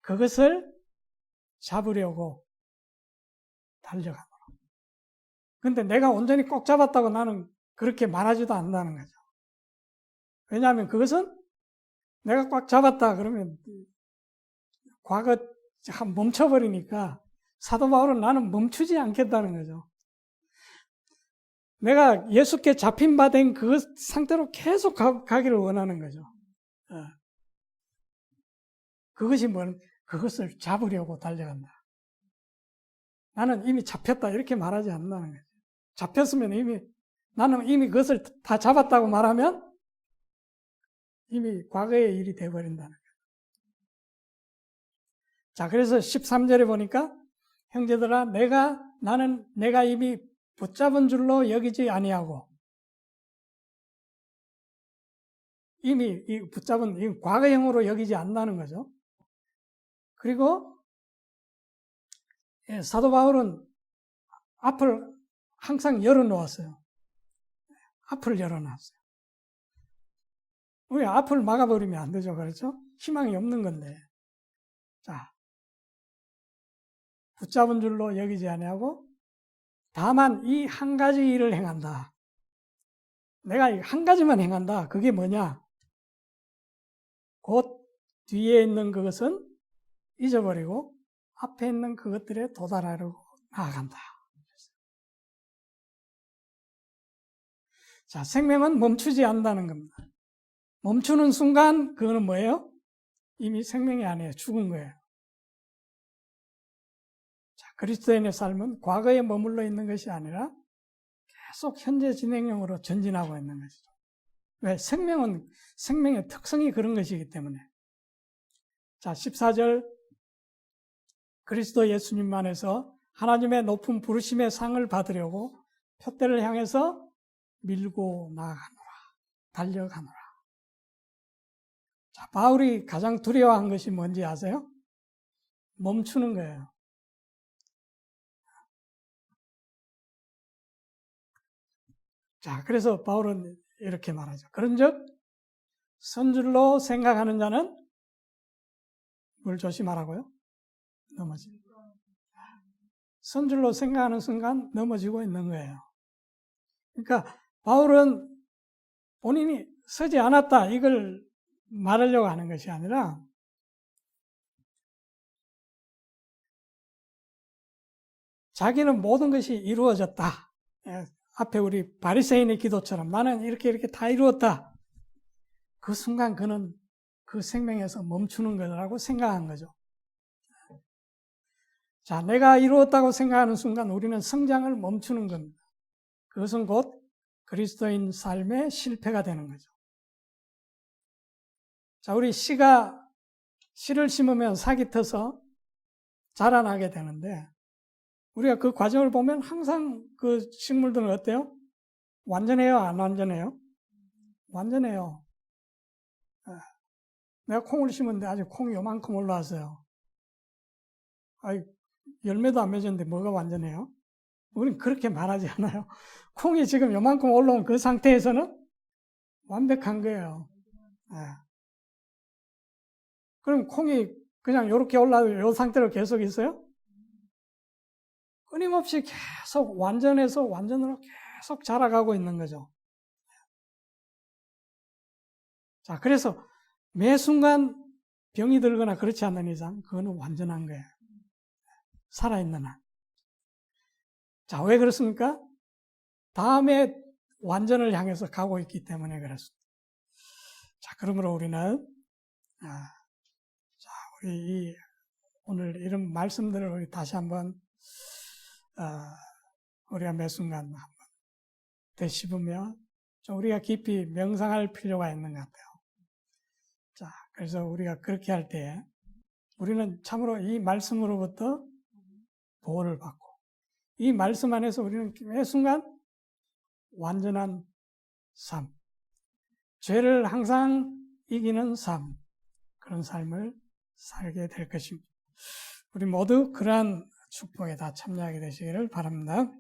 그것을 잡으려고 달려가노라. 근데 내가 온전히 꼭 잡았다고 나는 그렇게 말하지도 않는다는 거죠. 왜냐하면 그것은 내가 꽉 잡았다 그러면 과거 멈춰버리니까 사도 바울은 나는 멈추지 않겠다는 거죠. 내가 예수께 잡힌 바 된 그 상태로 계속 가기를 원하는 거죠. 그것이 그것을 잡으려고 달려간다. 나는 이미 잡혔다 이렇게 말하지 않는다는 거죠. 잡혔으면 나는 이미 그것을 다 잡았다고 말하면 이미 과거의 일이 되어버린다는 거예요. 자, 그래서 13절에 보니까 형제들아 내가 이미 붙잡은 줄로 여기지 아니하고 이미 이 붙잡은 이 과거형으로 여기지 않는다는 거죠. 그리고 사도 바울은 앞을 항상 열어놓았어요. 앞을 열어놨어요. 우리 앞을 막아버리면 안 되죠. 그렇죠? 희망이 없는 건데. 자, 붙잡은 줄로 여기지 아니하고 다만 이 한 가지 일을 행한다. 내가 한 가지만 행한다. 그게 뭐냐? 곧 뒤에 있는 그것은 잊어버리고 앞에 있는 그것들에 도달하려고 나아간다. 자, 생명은 멈추지 않는다는 겁니다. 멈추는 순간 그거는 뭐예요? 이미 생명이 아니에요. 죽은 거예요. 자, 그리스도인의 삶은 과거에 머물러 있는 것이 아니라 계속 현재 진행형으로 전진하고 있는 것이죠. 왜? 생명의 특성이 그런 것이기 때문에. 자, 14절 그리스도 예수님 안에서 하나님의 높은 부르심의 상을 받으려고 표대를 향해서 밀고 나아가노라. 달려가노라. 자, 바울이 가장 두려워한 것이 뭔지 아세요? 멈추는 거예요. 자, 그래서 바울은 이렇게 말하죠. 그런즉 선줄로 생각하는 자는 뭘 조심하라고요? 넘어지고. 선줄로 생각하는 순간 넘어지고 있는 거예요. 그러니까 바울은 본인이 서지 않았다 이걸 말하려고 하는 것이 아니라 자기는 모든 것이 이루어졌다. 앞에 우리 바리새인의 기도처럼 나는 이렇게 다 이루었다. 그 순간 그는 그 생명에서 멈추는 거라고 생각한 거죠. 자, 내가 이루었다고 생각하는 순간 우리는 성장을 멈추는 겁니다. 그것은 곧 그리스도인 삶의 실패가 되는 거죠. 자, 우리 씨를 심으면 싹이 터서 자라나게 되는데 우리가 그 과정을 보면 항상 그 식물들은 어때요? 완전해요? 안 완전해요? 완전해요. 내가 콩을 심었는데 아직 콩이 요만큼 올라왔어요. 열매도 안 맺었는데 뭐가 완전해요? 우리는 그렇게 말하지 않아요. 콩이 지금 요만큼 올라온 그 상태에서는 완벽한 거예요. 그럼 콩이 그냥 이렇게 올라도 이 상태로 계속 있어요? 끊임없이 계속 완전해서 완전으로 계속 자라가고 있는 거죠. 자, 그래서 매 순간 병이 들거나 그렇지 않는 이상 그거는 완전한 거예요. 살아있는 한. 자, 왜 그렇습니까? 다음에 완전을 향해서 가고 있기 때문에 그렇습니다. 자, 그러므로 우리는 우리 오늘 이런 말씀들을 우리 다시 한번 우리가 매 순간 한번 되씹으며 좀 우리가 깊이 명상할 필요가 있는 것 같아요. 자, 그래서 우리가 그렇게 할 때 우리는 참으로 이 말씀으로부터 보호를 받고 이 말씀 안에서 우리는 매 순간 완전한 삶, 죄를 항상 이기는 삶, 그런 삶을 살게 될 것입니다. 우리 모두 그러한 축복에 다 참여하게 되시기를 바랍니다.